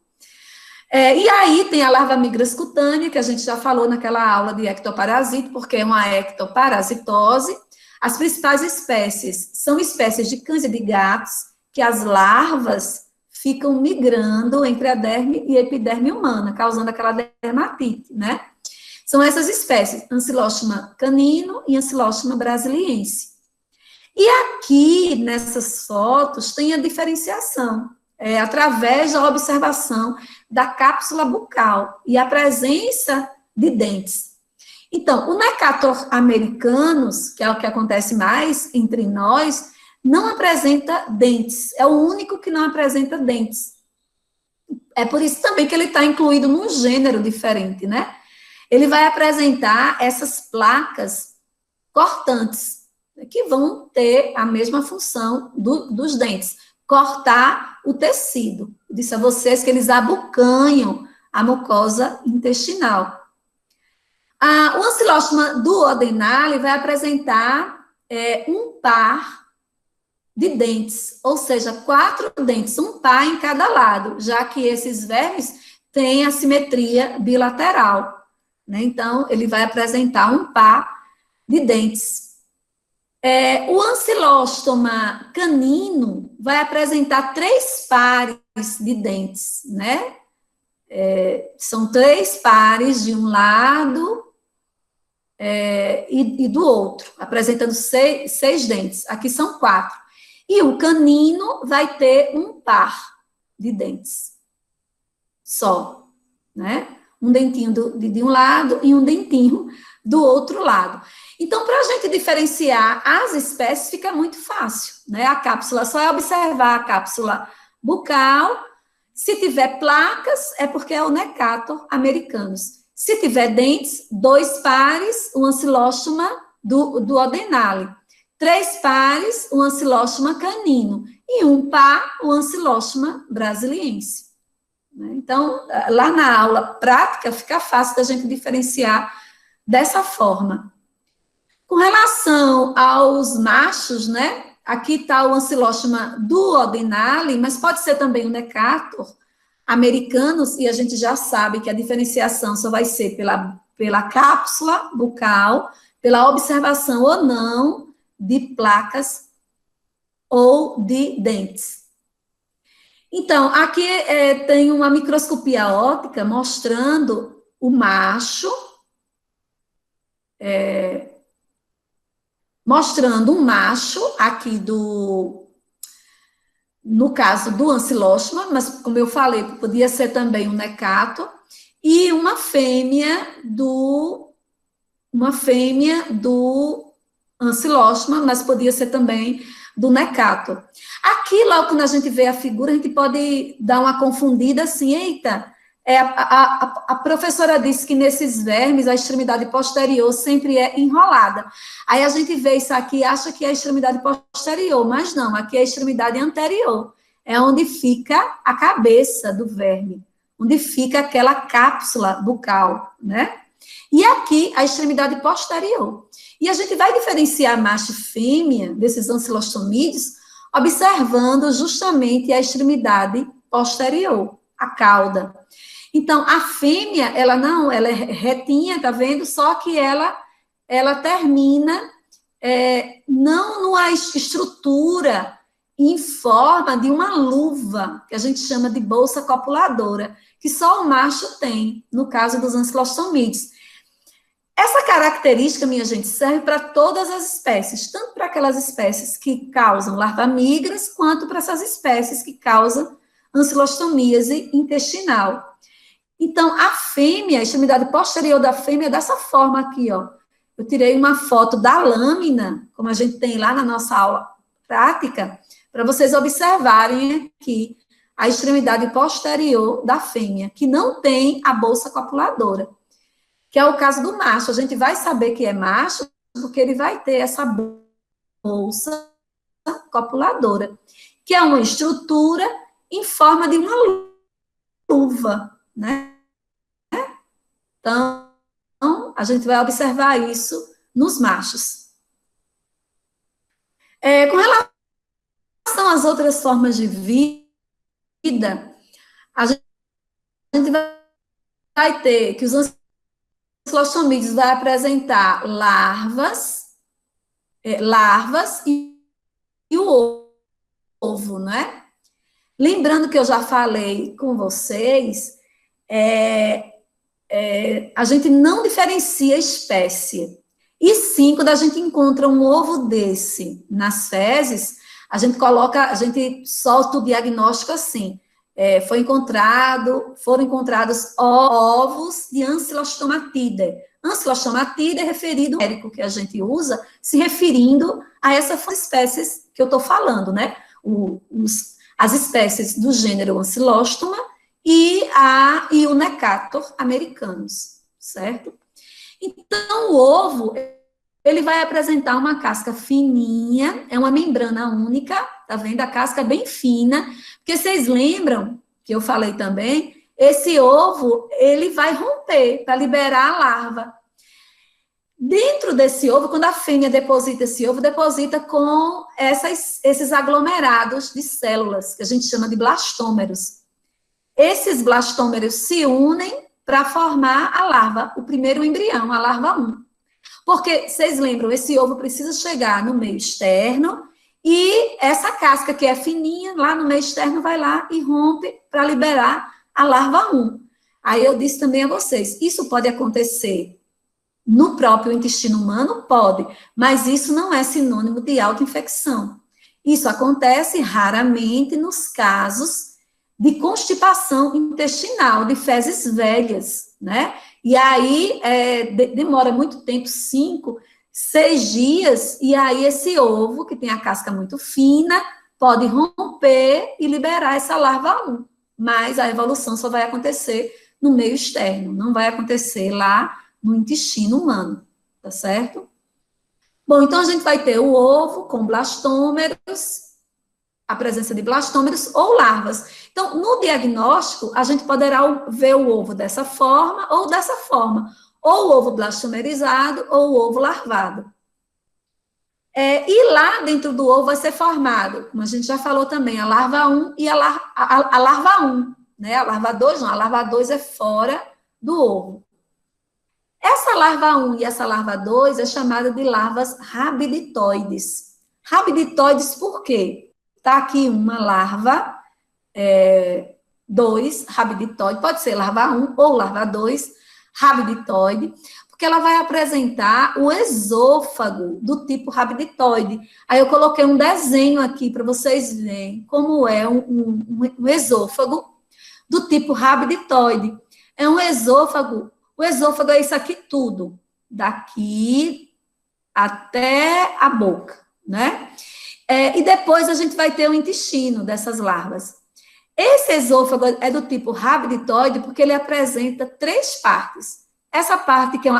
E aí tem a larva migras cutânea, que a gente já falou naquela aula de ectoparasito, porque é uma ectoparasitose. As principais espécies são espécies de cães e de gatos, que as larvas ficam migrando entre a derme e a epiderme humana, causando aquela dermatite, né? São essas espécies, Ancylostoma canino e Ancylostoma brasiliense. E aqui, nessas fotos, tem a diferenciação, através da observação da cápsula bucal e a presença de dentes. Então, o Necator americanus, que é o que acontece mais entre nós, não apresenta dentes, é o único que não apresenta dentes. É por isso também que ele está incluído num gênero diferente, né? Ele vai apresentar essas placas cortantes, que vão ter a mesma função dos dentes, cortar o tecido. Eu disse a vocês que eles abocanham a mucosa intestinal. O ancilóstoma duodenale vai apresentar um par de dentes, ou seja, 4 dentes, um par em cada lado, já que esses vermes têm a simetria bilateral, né? Então, ele vai apresentar um par de dentes. O ancilóstoma canino vai apresentar 3 pares de dentes, né? São 3 pares de um lado e do outro, apresentando 6 dentes. Aqui são 4. E o canino vai ter um par de dentes só, né? Um dentinho de um lado e um dentinho do outro lado. Então, para a gente diferenciar as espécies, fica muito fácil, né? A cápsula, só é observar a cápsula bucal. Se tiver placas, é porque é o Necator americanus. Se tiver dentes, 2 pares, o ancilóstoma duodenale. 3 pares, o ancilóstoma canino. E 1 par, o ancilóstoma brasiliense. Então, lá na aula prática, fica fácil da gente diferenciar dessa forma. Com relação aos machos, né? Aqui está o ancilóstoma duodenale, mas pode ser também o Necator americanus, e a gente já sabe que a diferenciação só vai ser pela cápsula bucal, pela observação ou não de placas ou de dentes. Então, aqui tem uma microscopia óptica mostrando o macho, mostrando um macho aqui no caso do ancilóstoma, mas como eu falei, podia ser também um Necator, e uma fêmea do ancilóstoma, mas podia ser também do Necator. Aqui, logo quando a gente vê a figura, a gente pode dar uma confundida assim, eita, a professora disse que nesses vermes a extremidade posterior sempre é enrolada. Aí a gente vê isso aqui e acha que é a extremidade posterior, mas não, aqui é a extremidade anterior. É onde fica a cabeça do verme, onde fica aquela cápsula bucal, né? E aqui a extremidade posterior. E a gente vai diferenciar macho e fêmea desses ancilostomídeos observando justamente a extremidade posterior, a cauda. Então, a fêmea, ela é retinha, tá vendo? Só que ela termina não numa estrutura em forma de uma luva, que a gente chama de bolsa copuladora, que só o macho tem, no caso dos ancilostomídeos. Essa característica, minha gente, serve para todas as espécies, tanto para aquelas espécies que causam larvamigras, quanto para essas espécies que causam ancilostomíase intestinal. Então, a fêmea, a extremidade posterior da fêmea é dessa forma aqui, ó. Eu tirei uma foto da lâmina, como a gente tem lá na nossa aula prática, para vocês observarem aqui a extremidade posterior da fêmea, que não tem a bolsa copuladora, que é o caso do macho. A gente vai saber que é macho porque ele vai ter essa bolsa copuladora, que é uma estrutura em forma de uma luva, né? Então, a gente vai observar isso nos machos. Com relação às outras formas de vida, a gente vai ter que os ancilostomídeos vai apresentar larvas e o ovo, né? Lembrando que eu já falei com vocês, a gente não diferencia espécie. E sim, quando a gente encontra um ovo desse nas fezes, a gente solta o diagnóstico assim. Foram encontrados ovos de Ancylostomatidae. Ancylostomatidae é referido ao genérico que a gente usa, se referindo a essas espécies que eu estou falando, né? As espécies do gênero Ancylostoma e o Necator americanus, certo? Então, o ovo, ele vai apresentar uma casca fininha, é uma membrana única, tá vendo? A casca é bem fina, porque vocês lembram, que eu falei também, esse ovo, ele vai romper para liberar a larva. Dentro desse ovo, quando a fêmea deposita esse ovo, deposita com esses aglomerados de células, que a gente chama de blastômeros. Esses blastômeros se unem para formar a larva, o primeiro embrião, a larva 1. Porque, vocês lembram, esse ovo precisa chegar no meio externo e essa casca que é fininha, lá no meio externo, vai lá e rompe para liberar a larva 1. Aí eu disse também a vocês, isso pode acontecer no próprio intestino humano? Pode, mas isso não é sinônimo de autoinfecção. Isso acontece raramente nos casos de constipação intestinal, de fezes velhas, né? E aí demora muito tempo, 5, 6 dias, e aí esse ovo, que tem a casca muito fina, pode romper e liberar essa larva 1. Mas a evolução só vai acontecer no meio externo, não vai acontecer lá no intestino humano, tá certo? Bom, então a gente vai ter o ovo com blastômeros, a presença de blastômeros ou larvas. Então, no diagnóstico, a gente poderá ver o ovo dessa forma ou dessa forma, ou o ovo blastomerizado ou o ovo larvado. E lá dentro do ovo vai ser formado, como a gente já falou também, a larva 1 e a larva 1, né? A larva 2 não, a larva 2 é fora do ovo. Essa larva 1 e essa larva 2 é chamada de larvas rabiditoides. Rabiditoides por quê? Está aqui uma larva 2, rabiditoide, pode ser larva 1 ou larva 2, rabiditoide, porque ela vai apresentar o esôfago do tipo rabiditoide. Aí eu coloquei um desenho aqui para vocês verem como é um esôfago do tipo rabiditoide. É um esôfago. O esôfago é isso aqui tudo, daqui até a boca, né? E depois a gente vai ter o intestino dessas larvas. Esse esôfago é do tipo rabiditoide porque ele apresenta 3 partes. Essa parte que é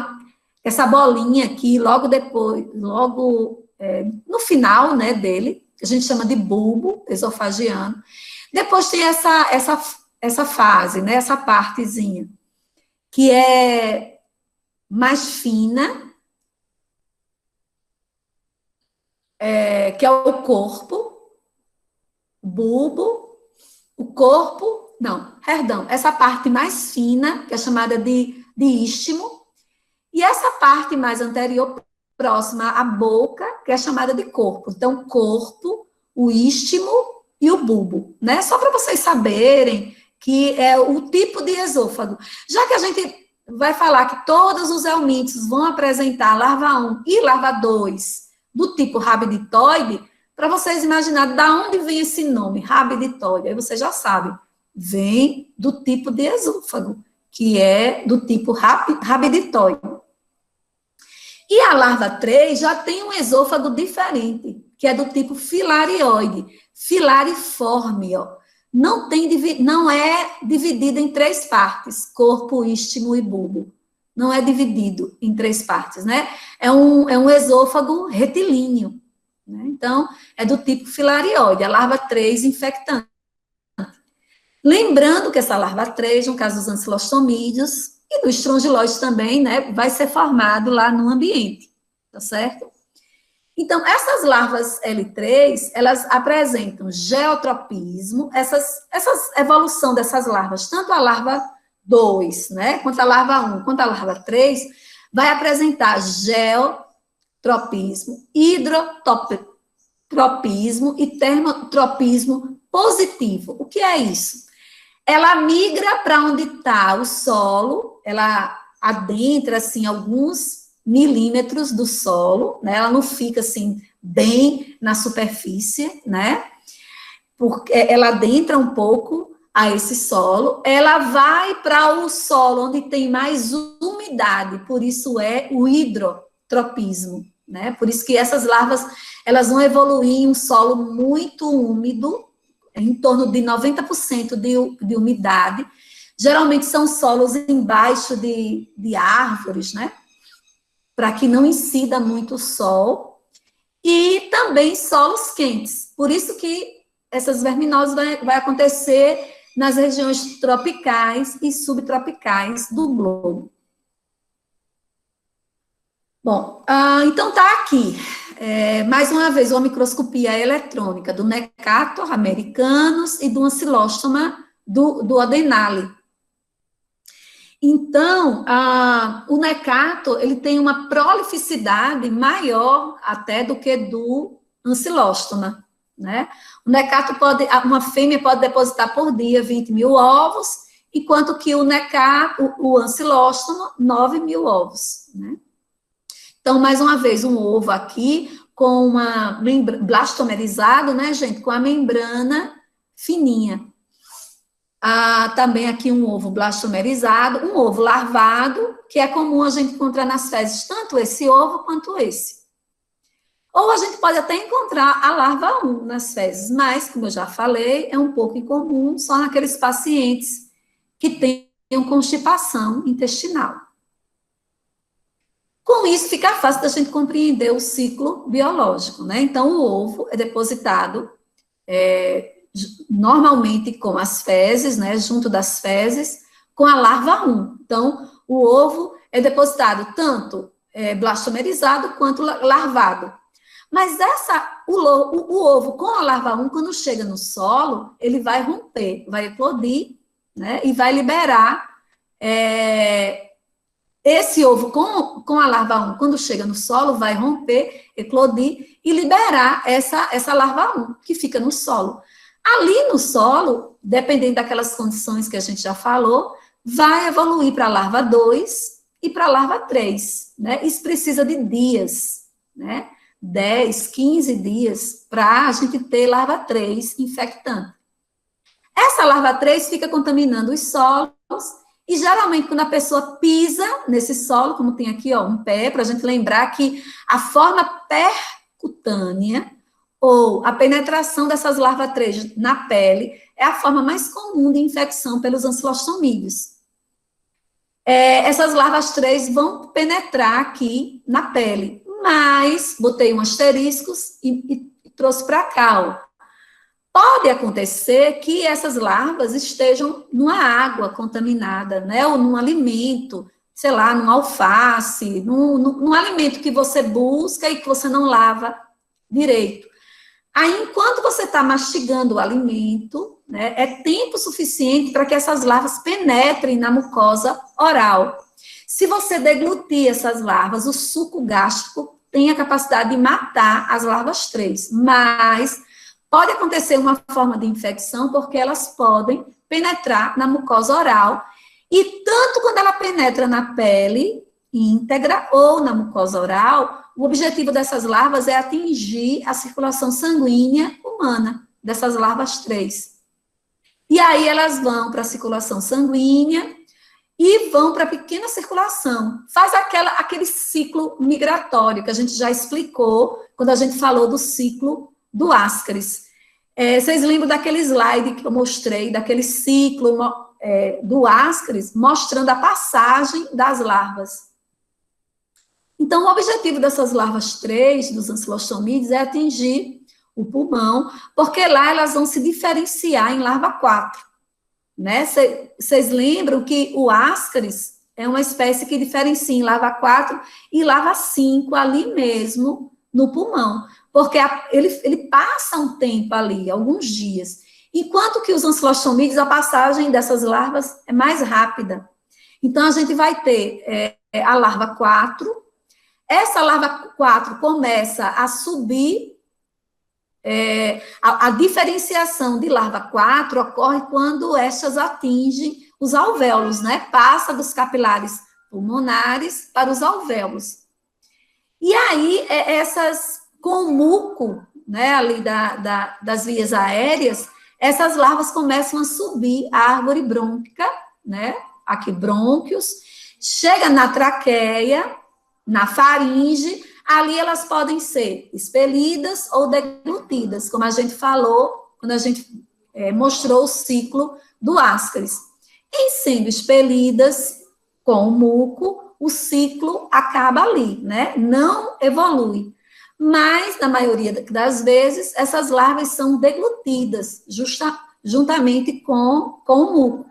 essa bolinha aqui, logo depois, no final, né, dele, que a gente chama de bulbo esofagiano. Depois tem essa fase, né, essa partezinha, que é mais fina, que é o corpo, o bulbo, o corpo, não, perdão, essa parte mais fina, que é chamada de istmo, e essa parte mais anterior, próxima à boca, que é chamada de corpo. Então, corpo, o istmo e o bulbo, né? Só para vocês saberem que é o tipo de esôfago. Já que a gente vai falar que todos os helmínticos vão apresentar larva 1 e larva 2 do tipo rabiditoide, para vocês imaginarem de onde vem esse nome, rabiditoide, aí vocês já sabem, vem do tipo de esôfago, que é do tipo rabiditoide. E a larva 3 já tem um esôfago diferente, que é do tipo filarioide, filariforme, ó. Não é dividido em 3 partes, corpo, istmo e bulbo. Não é dividido em 3 partes, né? É um esôfago retilíneo, né? Então, é do tipo filarioide, a larva 3 infectante. Lembrando que essa larva 3, no caso dos ancilostomídeos, e do estrongiloide também, né, vai ser formado lá no ambiente, tá certo? Então, essas larvas L3, elas apresentam geotropismo, essa evolução dessas larvas, tanto a larva 2, né, quanto a larva 1, quanto a larva 3, vai apresentar geotropismo, hidrotropismo e termotropismo positivo. O que é isso? Ela migra para onde está o solo, ela adentra, assim, alguns milímetros do solo, né? Ela não fica, assim, bem na superfície, né? Porque ela adentra um pouco a esse solo, ela vai para o solo onde tem mais umidade, por isso é o hidrotropismo, né? Por isso que essas larvas, elas vão evoluir em um solo muito úmido, em torno de 90% de umidade. Geralmente são solos embaixo de árvores, né? Para que não incida muito o sol. E também solos quentes. Por isso que essas verminoses vai acontecer nas regiões tropicais e subtropicais do globo. Bom, então tá aqui. Mais uma vez, uma microscopia eletrônica do Necator americanus e do Ancylostoma do Adenale. Então, o Necator, ele tem uma prolificidade maior até do que do Ancylostoma, né? O Necator uma fêmea pode depositar por dia 20 mil ovos, enquanto que o Ancylostoma, 9 mil ovos, né? Então, mais uma vez, um ovo aqui com uma blastomerizado, né, gente? Com a membrana fininha. Também aqui um ovo blastomerizado, um ovo larvado, que é comum a gente encontrar nas fezes, tanto esse ovo quanto esse. Ou a gente pode até encontrar a larva 1 nas fezes, mas, como eu já falei, é um pouco incomum só naqueles pacientes que tenham constipação intestinal. Com isso, fica fácil da gente compreender o ciclo biológico, né? Então, o ovo é depositado normalmente com as fezes, né? Junto das fezes, com a larva 1. Então, o ovo é depositado tanto blastomerizado quanto larvado. Mas o ovo com a larva 1, quando chega no solo, ele vai romper, vai eclodir, né? E vai liberar esse ovo com a larva 1, quando chega no solo, vai romper, eclodir e liberar essa larva 1, que fica no solo. Ali no solo, dependendo daquelas condições que a gente já falou, vai evoluir para a larva 2 e para a larva 3, né? Isso precisa de dias, né? 10, 15 dias para a gente ter larva 3 infectante. Essa larva 3 fica contaminando os solos. E, geralmente, quando a pessoa pisa nesse solo, como tem aqui, ó, um pé, para a gente lembrar que a forma percutânea ou a penetração dessas larvas 3 na pele é a forma mais comum de infecção pelos ancilostomídeos. Essas larvas 3 vão penetrar aqui na pele, mas botei um asterisco e trouxe para cá, ó. Pode acontecer que essas larvas estejam numa água contaminada, né, ou num alimento, sei lá, num alface, num alimento que você busca e que você não lava direito. Aí, enquanto você está mastigando o alimento, né, é tempo suficiente para que essas larvas penetrem na mucosa oral. Se você deglutir essas larvas, o suco gástrico tem a capacidade de matar as larvas 3, mas pode acontecer uma forma de infecção porque elas podem penetrar na mucosa oral e tanto quando ela penetra na pele íntegra ou na mucosa oral, o objetivo dessas larvas é atingir a circulação sanguínea humana, dessas larvas 3. E aí elas vão para a circulação sanguínea e vão para a pequena circulação. Faz aquele ciclo migratório que a gente já explicou quando a gente falou do ciclo do Ascaris. Vocês lembram daquele slide que eu mostrei, daquele ciclo do Ascaris, mostrando a passagem das larvas. Então, o objetivo dessas larvas 3, dos ancilostomídeos, é atingir o pulmão, porque lá elas vão se diferenciar em larva 4. Né? Vocês lembram que o Ascaris é uma espécie que diferencia em larva 4 e larva 5 ali mesmo no pulmão, porque ele passa um tempo ali, alguns dias, enquanto que os ancilostomídeos, a passagem dessas larvas é mais rápida. Então, a gente vai ter a larva 4, essa larva 4 começa a subir, a diferenciação de larva 4 ocorre quando estas atingem os alvéolos, né? Passa dos capilares pulmonares para os alvéolos. E aí, essas, com o muco, né, ali das vias aéreas, essas larvas começam a subir a árvore brônquica, né? Aqui, brônquios, chega na traqueia, na faringe, ali elas podem ser expelidas ou deglutidas, como a gente falou, quando a gente mostrou o ciclo do Ascaris. Em sendo expelidas com o muco, o ciclo acaba ali, né? Não evolui. Mas, na maioria das vezes, essas larvas são deglutidas, juntamente com o muco.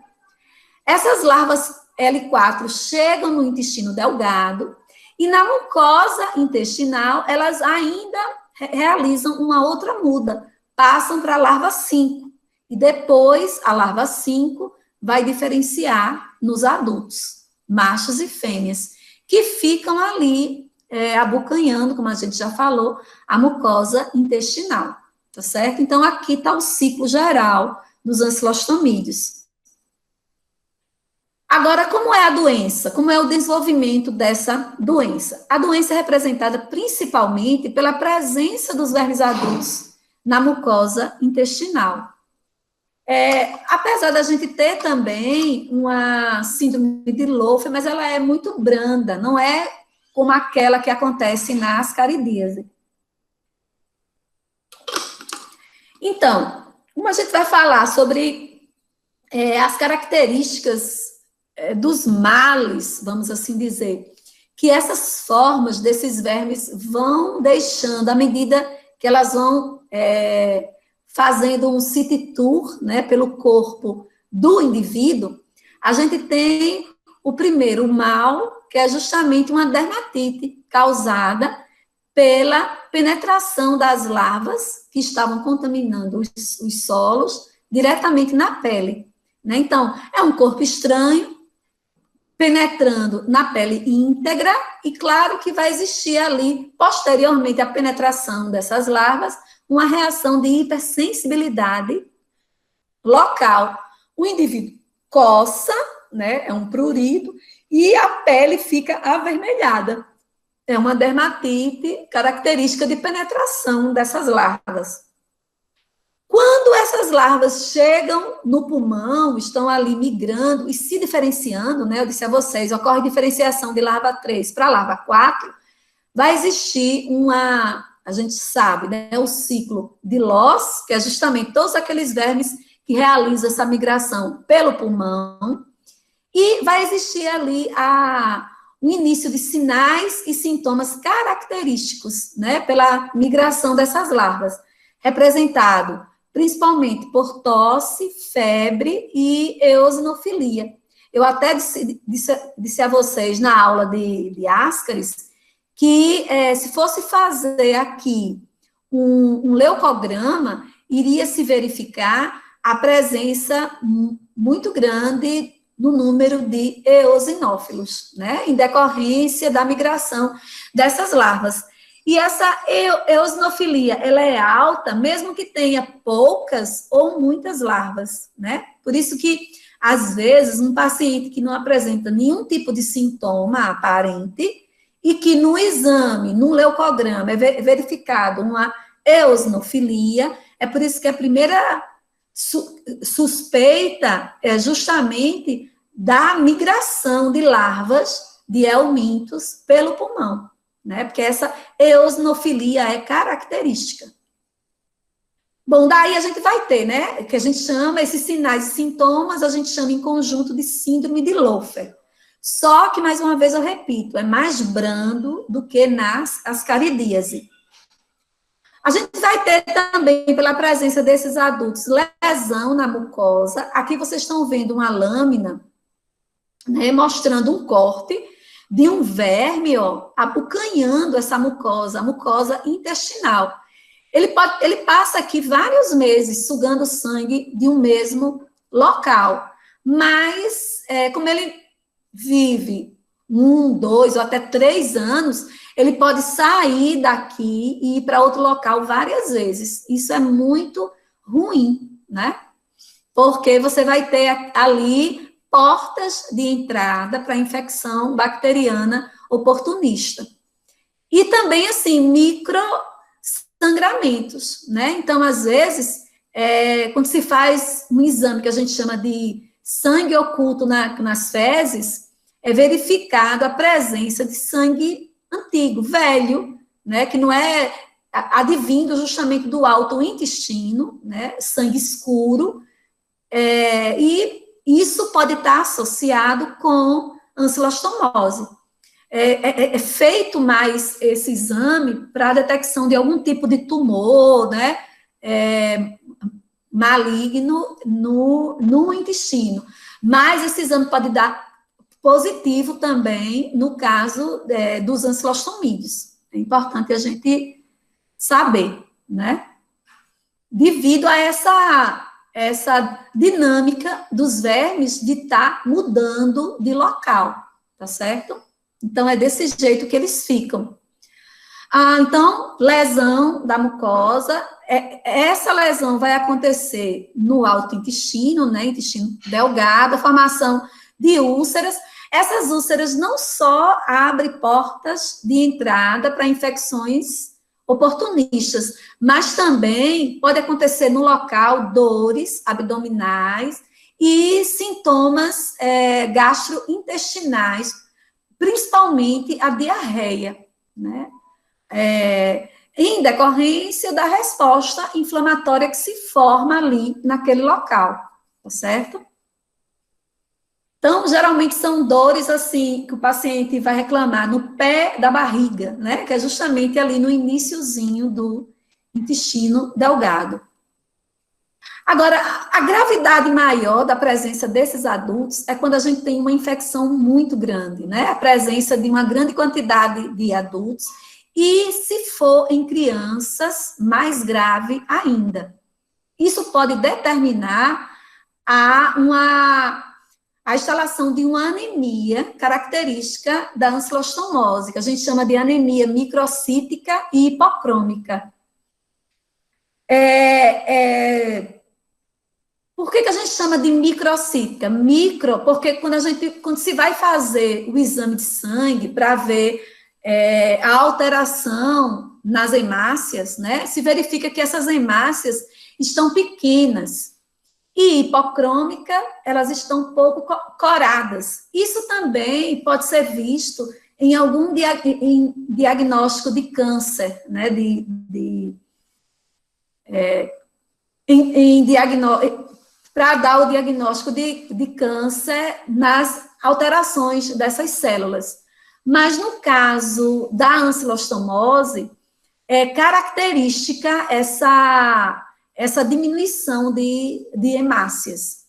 Essas larvas L4 chegam no intestino delgado, E na mucosa intestinal, elas ainda realizam uma outra muda, passam para a larva 5. E depois, a larva 5 vai diferenciar nos adultos, machos e fêmeas, que ficam ali abocanhando, como a gente já falou, a mucosa intestinal, tá certo? Então, aqui está o ciclo geral dos ancilostomídeos. Agora, como é a doença? Como é o desenvolvimento dessa doença? A doença é representada principalmente pela presença dos vermes adultos na mucosa intestinal. Apesar da gente ter também uma síndrome de Loeffler, mas ela é muito branda, não é como aquela que acontece na ascaridíase. Então, como a gente vai falar sobre as características dos males, vamos assim dizer, que essas formas desses vermes vão deixando, à medida que elas vão fazendo um city tour, né, pelo corpo do indivíduo, a gente tem o primeiro mal, que é justamente uma dermatite causada pela penetração das larvas que estavam contaminando os solos diretamente na pele, né? Então, é um corpo estranho, penetrando na pele íntegra, e claro que vai existir ali, posteriormente à penetração dessas larvas, uma reação de hipersensibilidade local. O indivíduo coça, né, é um prurido, e a pele fica avermelhada. É uma dermatite característica de penetração dessas larvas. Quando essas larvas chegam no pulmão, estão ali migrando e se diferenciando, né? Eu disse a vocês, ocorre diferenciação de larva 3 para larva 4, vai existir a gente sabe, né? O ciclo de Loss, que é justamente todos aqueles vermes que realizam essa migração pelo pulmão, e vai existir ali o início de sinais e sintomas característicos, né? Pela migração dessas larvas, representado principalmente por tosse, febre e eosinofilia. Eu até disse a vocês na aula de Ascaris que se fosse fazer aqui um leucograma, iria se verificar a presença muito grande no número de eosinófilos, né, em decorrência da migração dessas larvas. E essa eosinofilia, ela é alta, mesmo que tenha poucas ou muitas larvas, né? Por isso que, às vezes, um paciente que não apresenta nenhum tipo de sintoma aparente e que no exame, no leucograma, é verificado uma eosinofilia, é por isso que a primeira suspeita é justamente da migração de larvas de helmintos pelo pulmão, né? Porque essa eosinofilia é característica. Bom, daí a gente vai ter, né? Que a gente chama esses sinais e sintomas, a gente chama em conjunto de síndrome de Loeffler. Só que, mais uma vez, eu repito, é mais brando do que nas ascaridíase. A gente vai ter também, pela presença desses adultos, lesão na mucosa. Aqui vocês estão vendo uma lâmina, né, mostrando um corte de um verme, ó, abocanhando essa mucosa, a mucosa intestinal. Ele passa aqui vários meses sugando sangue de um mesmo local, mas como ele vive 1, 2 ou até 3 anos, ele pode sair daqui e ir para outro local várias vezes. Isso é muito ruim, né? Porque você vai ter ali portas de entrada para infecção bacteriana oportunista. E também, assim, microsangramentos, né? Então, às vezes, quando se faz um exame que a gente chama de sangue oculto nas fezes, é verificado a presença de sangue antigo, velho, né? Que não é advindo justamente do alto intestino, né? Sangue escuro, e isso pode estar associado com ancilostomose. É feito mais esse exame para a detecção de algum tipo de tumor, né, maligno no intestino. Mas esse exame positivo também no caso dos ancilostomídeos. É importante a gente saber, né? Devido a essa dinâmica dos vermes de estar mudando de local, tá certo? Então, é desse jeito que eles ficam. Então, lesão da mucosa, essa lesão vai acontecer no alto intestino, né, intestino delgado, a formação de úlceras. Essas úlceras não só abrem portas de entrada para infecções oportunistas, mas também pode acontecer no local dores abdominais e sintomas gastrointestinais, principalmente a diarreia, né? Em decorrência da resposta inflamatória que se forma ali naquele local, tá certo? Então, geralmente são dores assim, que o paciente vai reclamar no pé da barriga, né? Que é justamente ali no iniciozinho do intestino delgado. Agora, a gravidade maior da presença desses adultos é quando a gente tem uma infecção muito grande, né? A presença de uma grande quantidade de adultos, e se for em crianças, mais grave ainda. Isso pode determinar a instalação de uma anemia característica da ancilostomose, que a gente chama de anemia microcítica e hipocrômica. Por que a gente chama de microcítica? Micro, porque quando se vai fazer o exame de sangue para ver a alteração nas hemácias, né, se verifica que essas hemácias estão pequenas. E hipocrômica, elas estão pouco coradas. Isso também pode ser visto em algum diagnóstico de câncer, né, para dar o diagnóstico de câncer nas alterações dessas células. Mas no caso da ancilostomose, é característica essa diminuição de hemácias.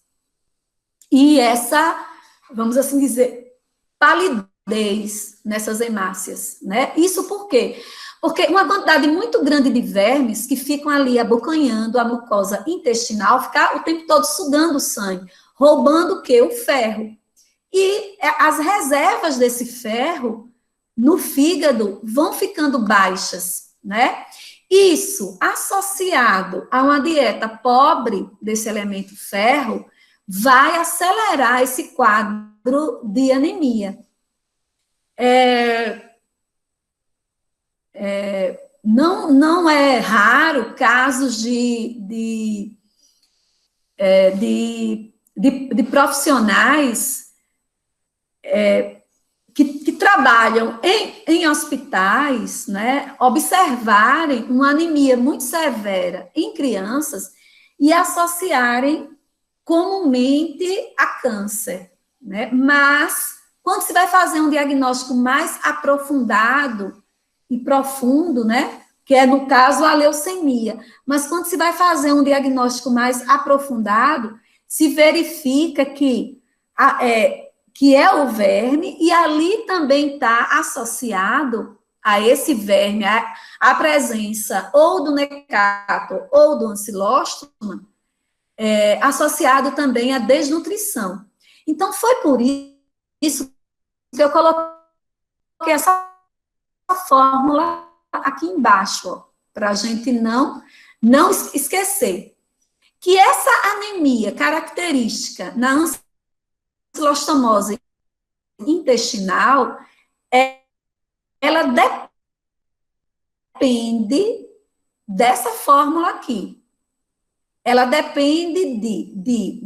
E essa, vamos assim dizer, palidez nessas hemácias, né? Isso por quê? Porque uma quantidade muito grande de vermes que ficam ali abocanhando a mucosa intestinal, ficar o tempo todo sugando o sangue, roubando o quê? O ferro. E as reservas desse ferro no fígado vão ficando baixas, né? Isso, associado a uma dieta pobre desse elemento ferro, vai acelerar esse quadro de anemia. Não é raro casos de profissionais que trabalham em hospitais, né, observarem uma anemia muito severa em crianças e associarem comumente a câncer, né? Mas, quando se vai fazer um diagnóstico mais aprofundado e profundo, né, que é, no caso, a leucemia, mas quando se vai fazer um diagnóstico mais aprofundado, se verifica que é o verme, e ali também está associado a esse verme, a presença ou do necato ou do ancilóstoma, associado também à desnutrição. Então, foi por isso que eu coloquei essa fórmula aqui embaixo, para a gente não esquecer que essa anemia característica na ancilostomose intestinal, ela depende dessa fórmula aqui. Ela depende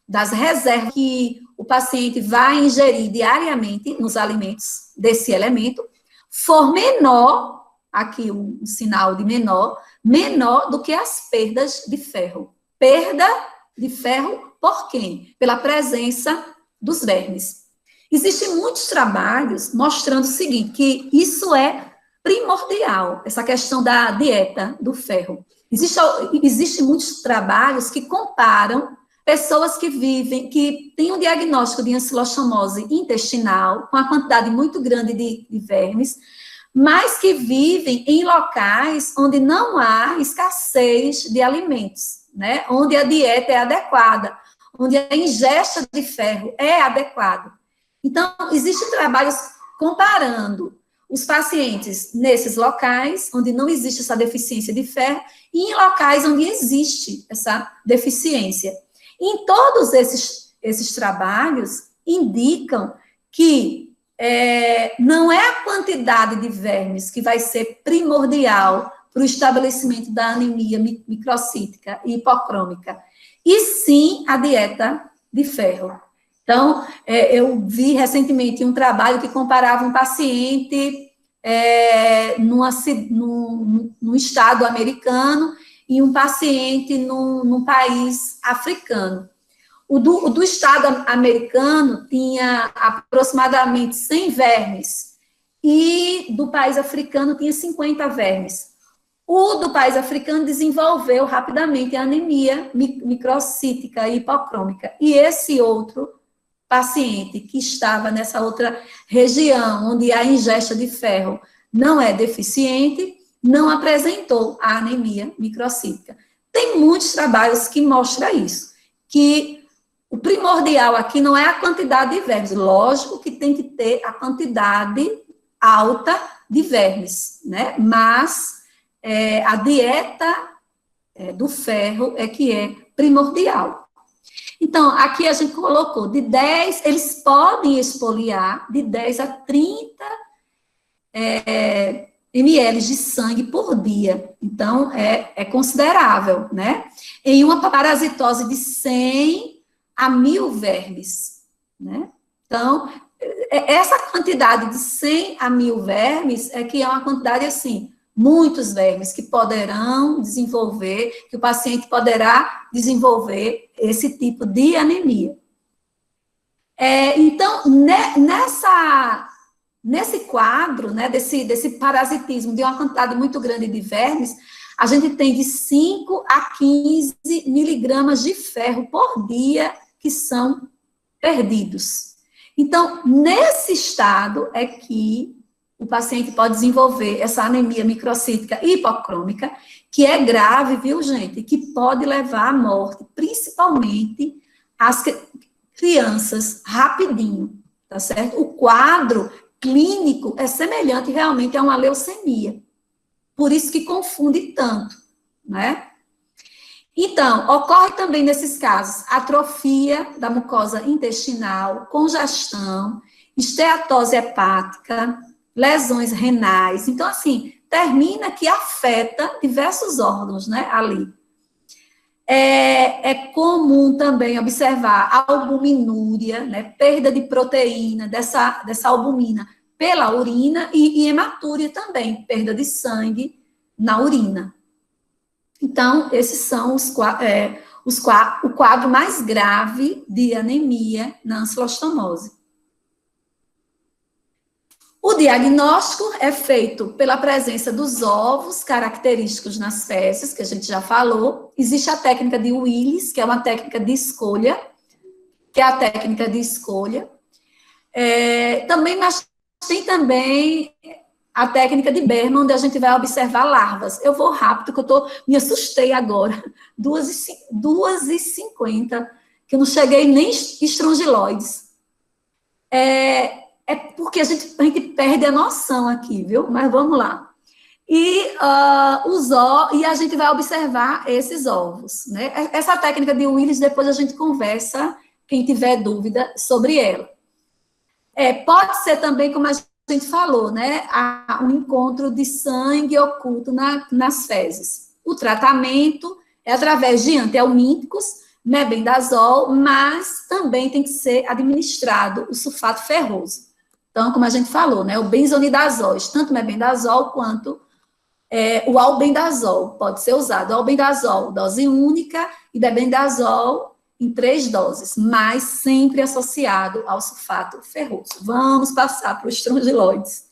das reservas que o paciente vai ingerir diariamente nos alimentos desse elemento, for menor, aqui um sinal de menor do que as perdas de ferro. Perda de ferro por quem? Pela presença dos vermes. Existem muitos trabalhos mostrando o seguinte, que isso é primordial, essa questão da dieta do ferro. Existem muitos trabalhos que comparam pessoas que vivem, que têm um diagnóstico de ancilostomose intestinal, com uma quantidade muito grande de vermes, mas que vivem em locais onde não há escassez de alimentos, né? Onde a dieta é adequada, onde a ingesta de ferro é adequada. Então, existem trabalhos comparando os pacientes nesses locais, onde não existe essa deficiência de ferro, e em locais onde existe essa deficiência. E em todos esses trabalhos, indicam que não é a quantidade de vermes que vai ser primordial para o estabelecimento da anemia microcítica e hipocrômica, e sim a dieta de ferro. Então, eu vi recentemente um trabalho que comparava um paciente num estado americano e um paciente num país africano. O do estado americano tinha aproximadamente 100 vermes, e do país africano tinha 50 vermes. O do país africano desenvolveu rapidamente a anemia microcítica e hipocrômica, e esse outro paciente que estava nessa outra região, onde a ingesta de ferro não é deficiente, não apresentou a anemia microcítica. Tem muitos trabalhos que mostram isso, que o primordial aqui não é a quantidade de vermes, lógico que tem que ter a quantidade alta de vermes, né? Mas a dieta do ferro é que é primordial. Então, aqui a gente colocou de 10, eles podem exfoliar de 10 a 30 ml de sangue por dia. Então, é considerável, né? Em uma parasitose de 100 a 1000 vermes, né? Então, essa quantidade de 100 a 1000 vermes é que é uma quantidade, assim, muitos vermes que poderão desenvolver, que o paciente poderá desenvolver esse tipo de anemia. Então, nesse quadro, né, desse parasitismo de uma quantidade muito grande de vermes, a gente tem de 5 a 15 miligramas de ferro por dia que são perdidos. Então, nesse estado é que o paciente pode desenvolver essa anemia microcítica e hipocrômica, que é grave, viu, gente? Que pode levar à morte, principalmente as crianças, rapidinho, tá certo? O quadro clínico é semelhante realmente a uma leucemia. Por isso que confunde tanto, né? Então, ocorre também nesses casos atrofia da mucosa intestinal, congestão, esteatose hepática, lesões renais. Então, assim, termina que afeta diversos órgãos, né, ali. É comum também observar albuminúria, né, perda de proteína dessa albumina pela urina, e hematúria também, perda de sangue na urina. Então, esses são o quadro mais grave de anemia na ancilostomose. O diagnóstico é feito pela presença dos ovos característicos nas fezes, que a gente já falou. Existe a técnica de Willis, que é uma técnica de escolha, mas tem também a técnica de Berman, onde a gente vai observar larvas. Eu vou rápido, que me assustei agora. 2h50, que eu não cheguei nem estrongiloides. É porque a gente perde a noção aqui, viu? Mas vamos lá. E a gente vai observar esses ovos, né? Essa técnica de Willis, depois a gente conversa, quem tiver dúvida sobre ela. Pode ser também, como a gente falou, né? Um encontro de sangue oculto nas fezes. O tratamento é através de antihelmínticos, mebendazol, mas também tem que ser administrado o sulfato ferroso. Então, como a gente falou, né, o benzonidazol, tanto mebendazol quanto o albendazol, pode ser usado. O albendazol, dose única, e mebendazol em 3 doses, mas sempre associado ao sulfato ferroso. Vamos passar para os estrongiloides.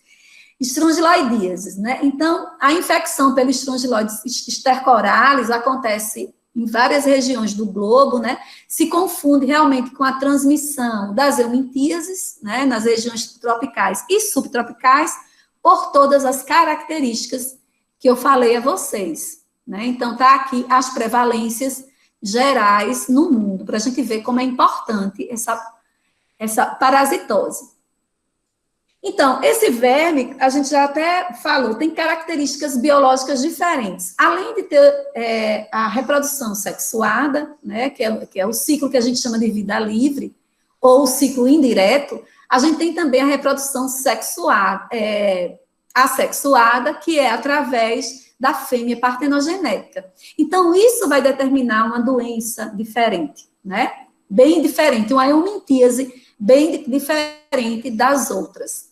Estrongiloidíases, né? Então, a infecção pelo estrongiloides stercoralis acontece em várias regiões do globo, né, se confunde realmente com a transmissão das eumintíases, né, nas regiões tropicais e subtropicais, por todas as características que eu falei a vocês, né? Então, tá aqui as prevalências gerais no mundo, para a gente ver como é importante essa parasitose. Então, esse verme, a gente já até falou, tem características biológicas diferentes. Além de ter a reprodução sexuada, né, que é o ciclo que a gente chama de vida livre, ou o ciclo indireto, a gente tem também a reprodução sexuada, assexuada, que é através da fêmea partenogenética. Então, isso vai determinar uma doença diferente, né? Bem diferente, uma eumintíase bem diferente das outras.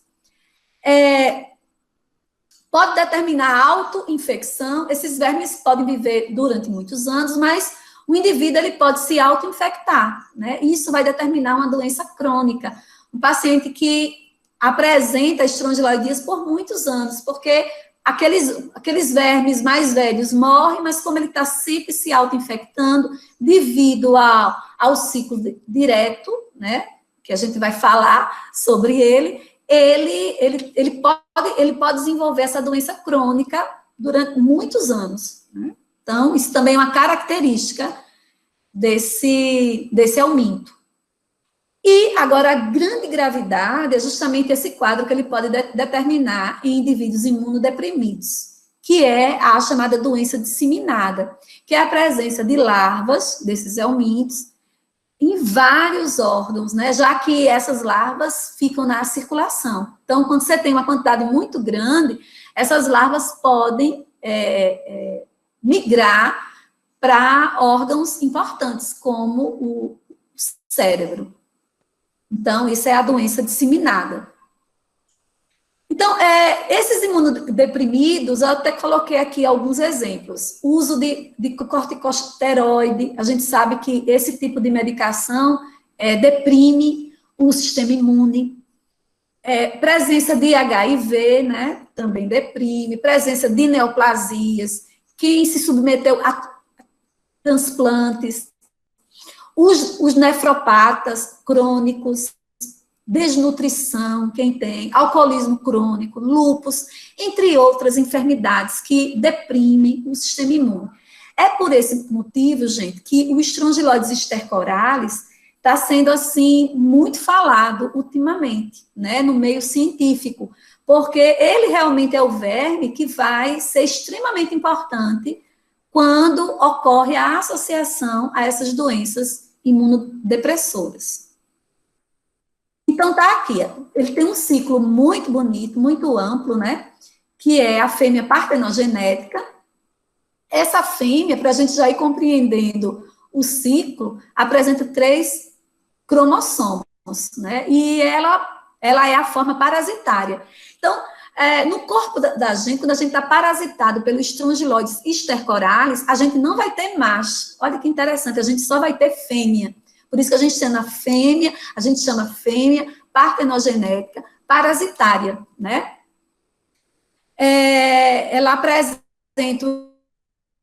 Pode determinar autoinfecção, esses vermes podem viver durante muitos anos, mas o indivíduo ele pode se autoinfectar, né? Isso vai determinar uma doença crônica. Um paciente que apresenta estrongiloidíase por muitos anos, porque aqueles vermes mais velhos morrem, mas como ele está sempre se autoinfectando, devido ao ciclo direto, né? Que a gente vai falar sobre ele pode desenvolver essa doença crônica durante muitos anos, né? Então, isso também é uma característica desse aumento. E agora, a grande gravidade é justamente esse quadro que ele pode determinar em indivíduos imunodeprimidos, que é a chamada doença disseminada, que é a presença de larvas desses helmintos em vários órgãos, né? Já que essas larvas ficam na circulação. Então, quando você tem uma quantidade muito grande, essas larvas podem migrar para órgãos importantes, como o cérebro. Então, isso é a doença disseminada. Então, esses imunodeprimidos, eu até coloquei aqui alguns exemplos. O uso de corticosteroide, a gente sabe que esse tipo de medicação deprime o sistema imune. Presença de HIV, né, também deprime. Presença de neoplasias, quem se submeteu a transplantes. Os nefropatas crônicos, desnutrição, quem tem, alcoolismo crônico, lúpus, entre outras enfermidades que deprimem o sistema imune. É por esse motivo, gente, que o Strongyloides stercoralis está sendo, assim, muito falado ultimamente, né, no meio científico, porque ele realmente é o verme que vai ser extremamente importante quando ocorre a associação a essas doenças imunodepressoras. Então, tá aqui, ele tem um ciclo muito bonito, muito amplo, né, que é a fêmea partenogenética. Essa fêmea, para a gente já ir compreendendo o ciclo, apresenta 3 cromossomos, né, e ela é a forma parasitária. Então, no corpo da gente, quando a gente está parasitado pelo Strongyloides stercoralis, a gente não vai ter macho. Olha que interessante, a gente só vai ter fêmea. Por isso que a gente chama fêmea partenogenética parasitária, né? Ela apresenta o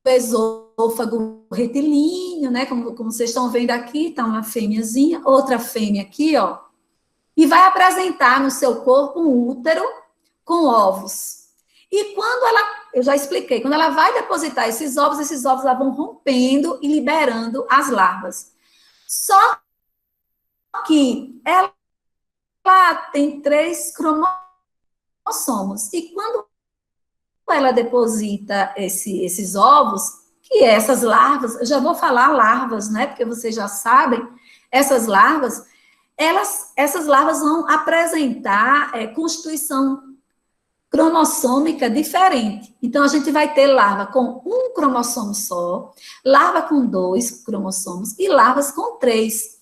esôfago retilíneo, né? Como vocês estão vendo aqui, tá uma fêmeazinha, outra fêmea aqui, ó. E vai apresentar no seu corpo um útero com ovos. E quando eu já expliquei, quando ela vai depositar esses ovos vão rompendo e liberando as larvas. Só que ela tem 3 cromossomos. E quando ela deposita esses ovos, que essas larvas, eu já vou falar larvas, né? Porque vocês já sabem, essas larvas vão apresentar constituição cromossômica diferente. Então, a gente vai ter larva com 1 cromossomo só, larva com 2 cromossomos e larvas com 3.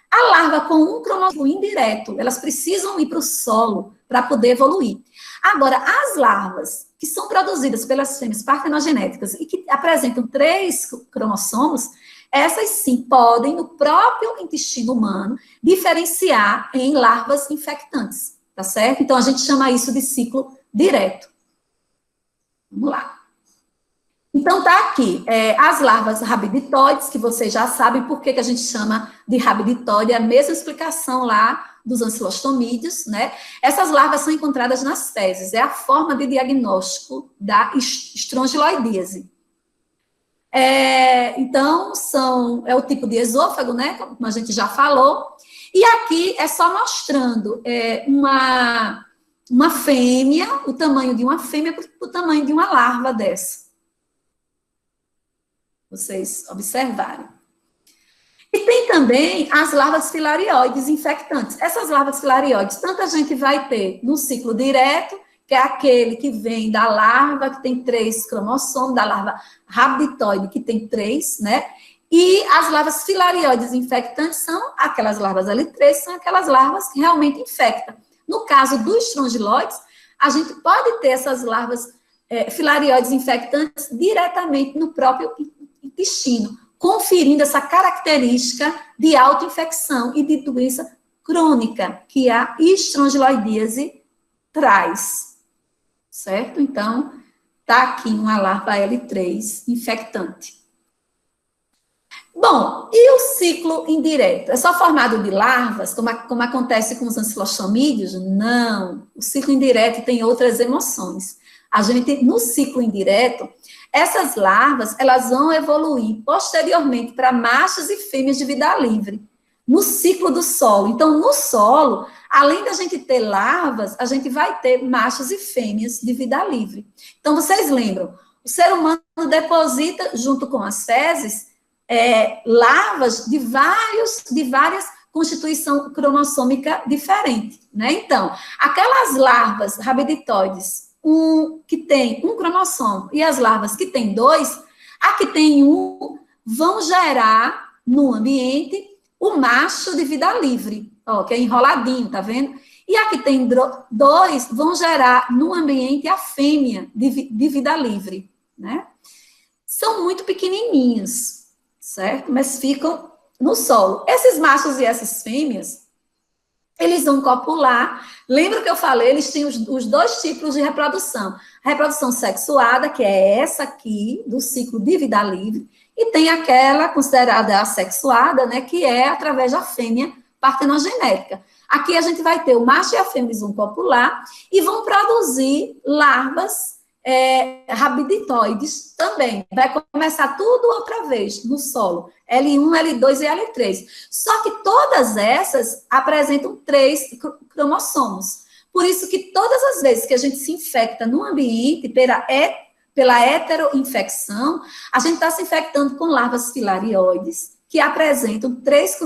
A larva com 1 cromossomo indireto, elas precisam ir para o solo para poder evoluir. Agora, as larvas que são produzidas pelas fêmeas partenogenéticas e que apresentam 3 cromossomos, essas sim podem, no próprio intestino humano, diferenciar em larvas infectantes, tá certo? Então, a gente chama isso de ciclo direto. Vamos lá. Então, está aqui, as larvas rabiditóides, que vocês já sabem por que a gente chama de rabiditóide, é a mesma explicação lá dos ancilostomídeos, né? Essas larvas são encontradas nas fezes, é a forma de diagnóstico da estrongiloidíase. Então, é o tipo de esôfago, né? Como a gente já falou. E aqui é só mostrando uma fêmea, o tamanho de uma fêmea para o tamanho de uma larva dessa. Vocês observarem. E tem também as larvas filarioides infectantes. Essas larvas filarioides, tanto a gente vai ter no ciclo direto, que é aquele que vem da larva, que tem 3 cromossomos, da larva rabiditóide, que tem 3, né? E as larvas filarioides infectantes são aquelas larvas L3, são aquelas larvas que realmente infectam. No caso dos estrongiloides, a gente pode ter essas larvas filarioides infectantes diretamente no próprio intestino, conferindo essa característica de autoinfecção e de doença crônica que a estrongiloidíase traz, certo? Então, tá aqui uma larva L3 infectante. Bom, e o ciclo indireto? É só formado de larvas, como acontece com os ancilostomídeos? Não, o ciclo indireto tem outras emoções. A gente, no ciclo indireto, essas larvas, elas vão evoluir posteriormente para machos e fêmeas de vida livre, no ciclo do solo. Então, no solo, além da gente ter larvas, a gente vai ter machos e fêmeas de vida livre. Então, vocês lembram, o ser humano deposita, junto com as fezes, larvas de várias constituição cromossômica diferente, né? Então, aquelas larvas rabiditóides, que tem um cromossomo e as larvas que tem 2, a que tem 1 vão gerar no ambiente o macho de vida livre, ó, que é enroladinho, tá vendo? E a que tem 2 vão gerar no ambiente a fêmea de vida livre, né? São muito pequenininhos, certo? Mas ficam no solo. Esses machos e essas fêmeas, eles vão copular. Lembra que eu falei? Eles têm os 2 tipos de reprodução. A reprodução sexuada, que é essa aqui, do ciclo de vida livre, e tem aquela considerada assexuada, né, que é através da fêmea partenogenética. Aqui a gente vai ter o macho e a fêmea, eles vão copular e vão produzir larvas rabiditóides também. Vai começar tudo outra vez no solo. L1, L2 e L3. Só que todas essas apresentam 3 cromossomos. Por isso que todas as vezes que a gente se infecta no ambiente pela heteroinfecção, a gente está se infectando com larvas filarioides que apresentam 3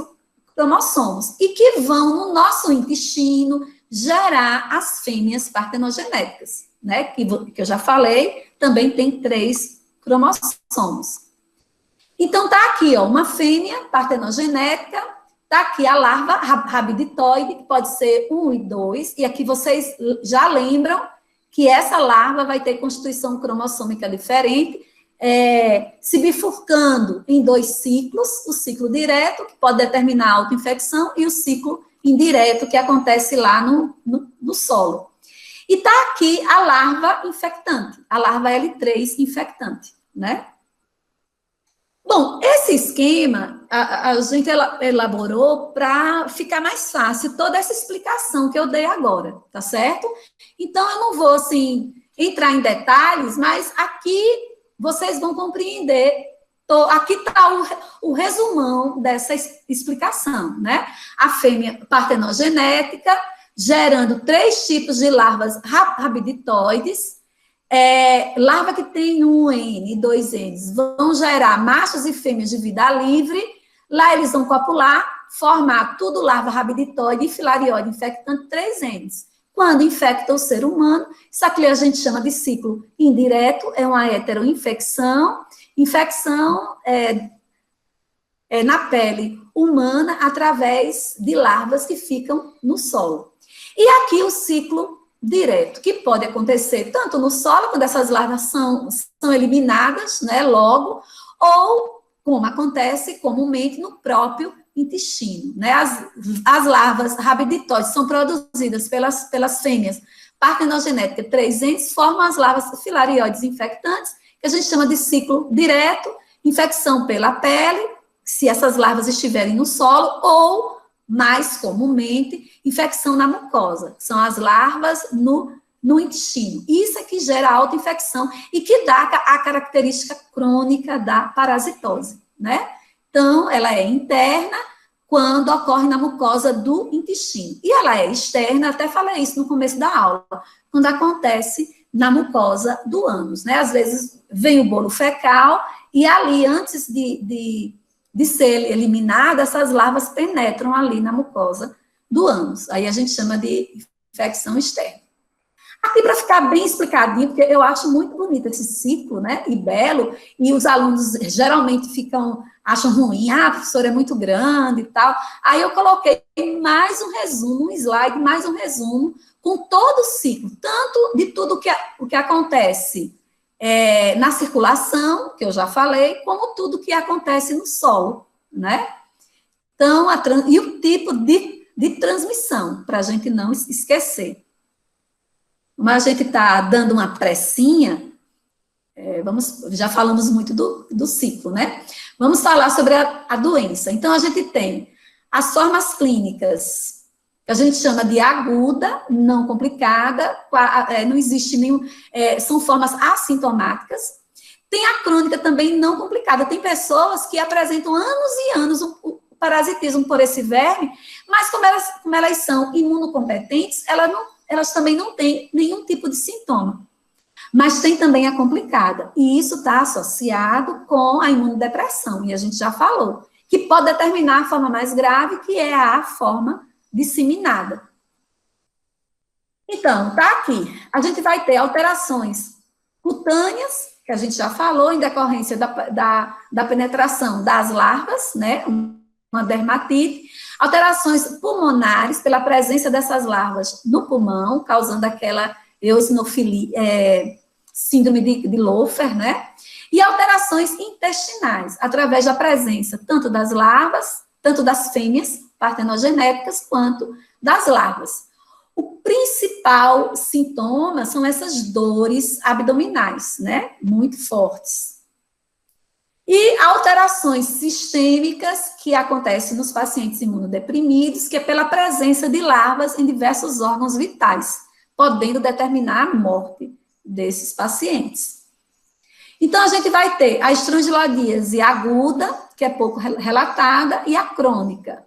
cromossomos e que vão no nosso intestino gerar as fêmeas partenogenéticas, né? Que eu já falei, também tem 3 cromossomos. Então, tá aqui, ó, uma fêmea partenogenética, tá aqui a larva rabiditóide, que pode ser 1 e 2, e aqui vocês já lembram que essa larva vai ter constituição cromossômica diferente, se bifurcando em 2 ciclos, o ciclo direto, que pode determinar a autoinfecção, e o ciclo indireto, que acontece lá no solo. E tá aqui a larva infectante, a larva L3 infectante, né? Bom, esse esquema a gente elaborou para ficar mais fácil toda essa explicação que eu dei agora, tá certo? Então, eu não vou, assim, entrar em detalhes, mas aqui vocês vão compreender. Aqui está o resumão dessa explicação, né? A fêmea partenogenética, gerando 3 tipos de larvas rabiditóides. Larva que tem 1 N e 2 Ns vão gerar machos e fêmeas de vida livre. Lá eles vão copular, formar tudo larva rabiditóide e filarioide infectante 3 Ns. Quando infecta o ser humano, isso aqui a gente chama de ciclo indireto, é uma heteroinfecção, infecção na pele humana através de larvas que ficam no solo. E aqui o ciclo direto, que pode acontecer tanto no solo, quando essas larvas são eliminadas, né, logo, ou, como acontece comumente, no próprio intestino, né? As larvas rabiditóides são produzidas pelas fêmeas partenogenéticas 300, formam as larvas filarioides infectantes, que a gente chama de ciclo direto, infecção pela pele, se essas larvas estiverem no solo, ou, mais comumente, infecção na mucosa, que são as larvas no intestino. Isso é que gera autoinfecção e que dá a característica crônica da parasitose, né? Então, ela é interna quando ocorre na mucosa do intestino. E ela é externa, até falei isso no começo da aula, quando acontece na mucosa do ânus, né? Às vezes vem o bolo fecal e ali, antes de ser eliminada, essas larvas penetram ali na mucosa do ânus. Aí a gente chama de infecção externa. Aqui para ficar bem explicadinho, porque eu acho muito bonito esse ciclo, né, e belo, e os alunos geralmente acham ruim, a professora é muito grande e tal. Aí eu coloquei mais um resumo, um slide, mais um resumo, com todo o ciclo, tanto de tudo o que acontece na circulação, que eu já falei, como tudo que acontece no solo, né? Então, e o tipo de transmissão, para a gente não esquecer. Mas a gente está dando uma pressinha, já falamos muito do ciclo, né? Vamos falar sobre a doença. Então, a gente tem as formas clínicas, que a gente chama de aguda, não complicada, não existe nenhum, são formas assintomáticas. Tem a crônica também não complicada, tem pessoas que apresentam anos e anos o parasitismo por esse verme, mas como elas são imunocompetentes, elas também não têm nenhum tipo de sintoma. Mas tem também a complicada, e isso está associado com a imunodepressão, e a gente já falou, que pode determinar a forma mais grave, que é a forma disseminada. Então, tá aqui, a gente vai ter alterações cutâneas, que a gente já falou, em decorrência da penetração das larvas, né, uma dermatite, alterações pulmonares, pela presença dessas larvas no pulmão, causando aquela eosinofilia, síndrome de Loeffler, né? E alterações intestinais, através da presença tanto das larvas, tanto das fêmeas partenogenéticas, quanto das larvas. O principal sintoma são essas dores abdominais, né? Muito fortes. E alterações sistêmicas que acontecem nos pacientes imunodeprimidos, que é pela presença de larvas em diversos órgãos vitais, podendo determinar a morte desses pacientes. Então, a gente vai ter a estrangiladíase aguda, que é pouco relatada, e a crônica.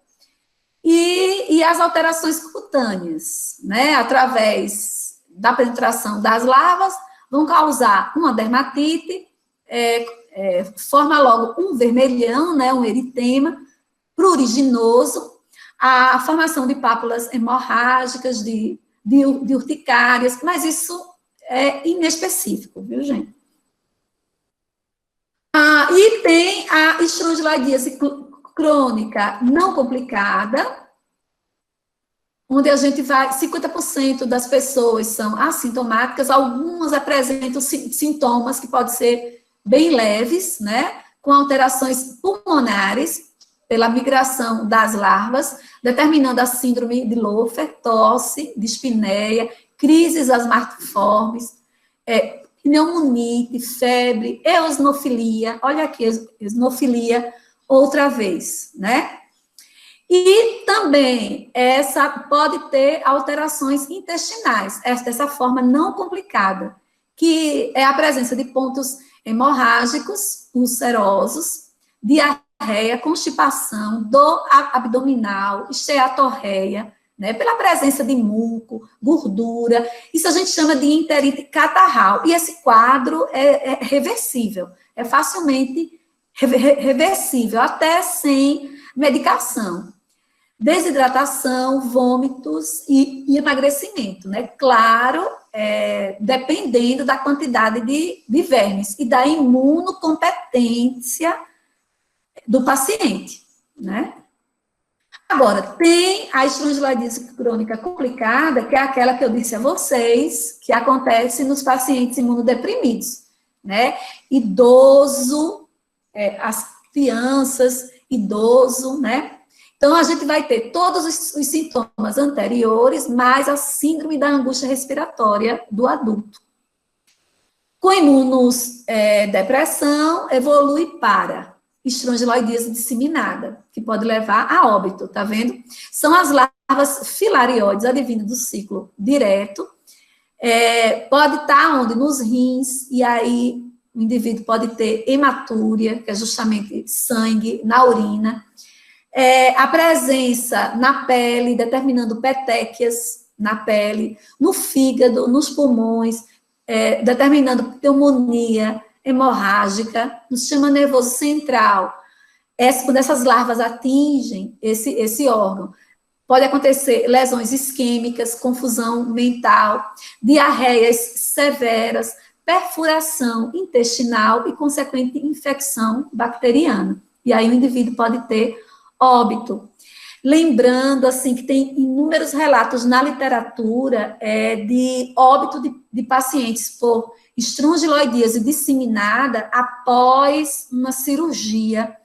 E as alterações cutâneas, né, através da penetração das larvas, vão causar uma dermatite, forma logo um vermelhão, né, um eritema pruriginoso, a formação de pápulas hemorrágicas, de urticárias, mas isso é inespecífico, viu, gente? E tem a estrangiladíase crônica não complicada, onde a gente vai, 50% das pessoas são assintomáticas, algumas apresentam sintomas que podem ser bem leves, né, com alterações pulmonares, pela migração das larvas, determinando a síndrome de Loeffler, tosse, dispneia, crises asmartiformes, pneumonite, febre, eosinofilia, olha aqui, eosinofilia, outra vez, né? E também essa pode ter alterações intestinais, dessa forma não complicada, que é a presença de pontos hemorrágicos, ulcerosos, diarreia, constipação, dor abdominal, esteatorreia, né, pela presença de muco, gordura, isso a gente chama de enterite catarral, e esse quadro é reversível, é facilmente reversível, até sem medicação. Desidratação, vômitos e emagrecimento, né? Claro, dependendo da quantidade de vermes e da imunocompetência do paciente, né? Agora, tem a estrangiladíase crônica complicada, que é aquela que eu disse a vocês, que acontece nos pacientes imunodeprimidos, né? Idoso, as crianças, idoso, né? Então, a gente vai ter todos os sintomas anteriores, mais a síndrome da angústia respiratória do adulto. Com imunodepressão, evolui para estrongiloidíase disseminada, que pode levar a óbito, tá vendo? São as larvas filarióides, advindas do ciclo direto, pode estar onde? Nos rins, e aí o indivíduo pode ter hematúria, que é justamente sangue na urina, a presença na pele, determinando petequias na pele, no fígado, nos pulmões, determinando pneumonia hemorrágica, no sistema nervoso central. Quando essas larvas atingem esse órgão, pode acontecer lesões isquêmicas, confusão mental, diarreias severas, perfuração intestinal e consequente infecção bacteriana. E aí o indivíduo pode ter óbito. Lembrando, assim, que tem inúmeros relatos na literatura de óbito de pacientes por estrongiloidíase disseminada após uma cirurgia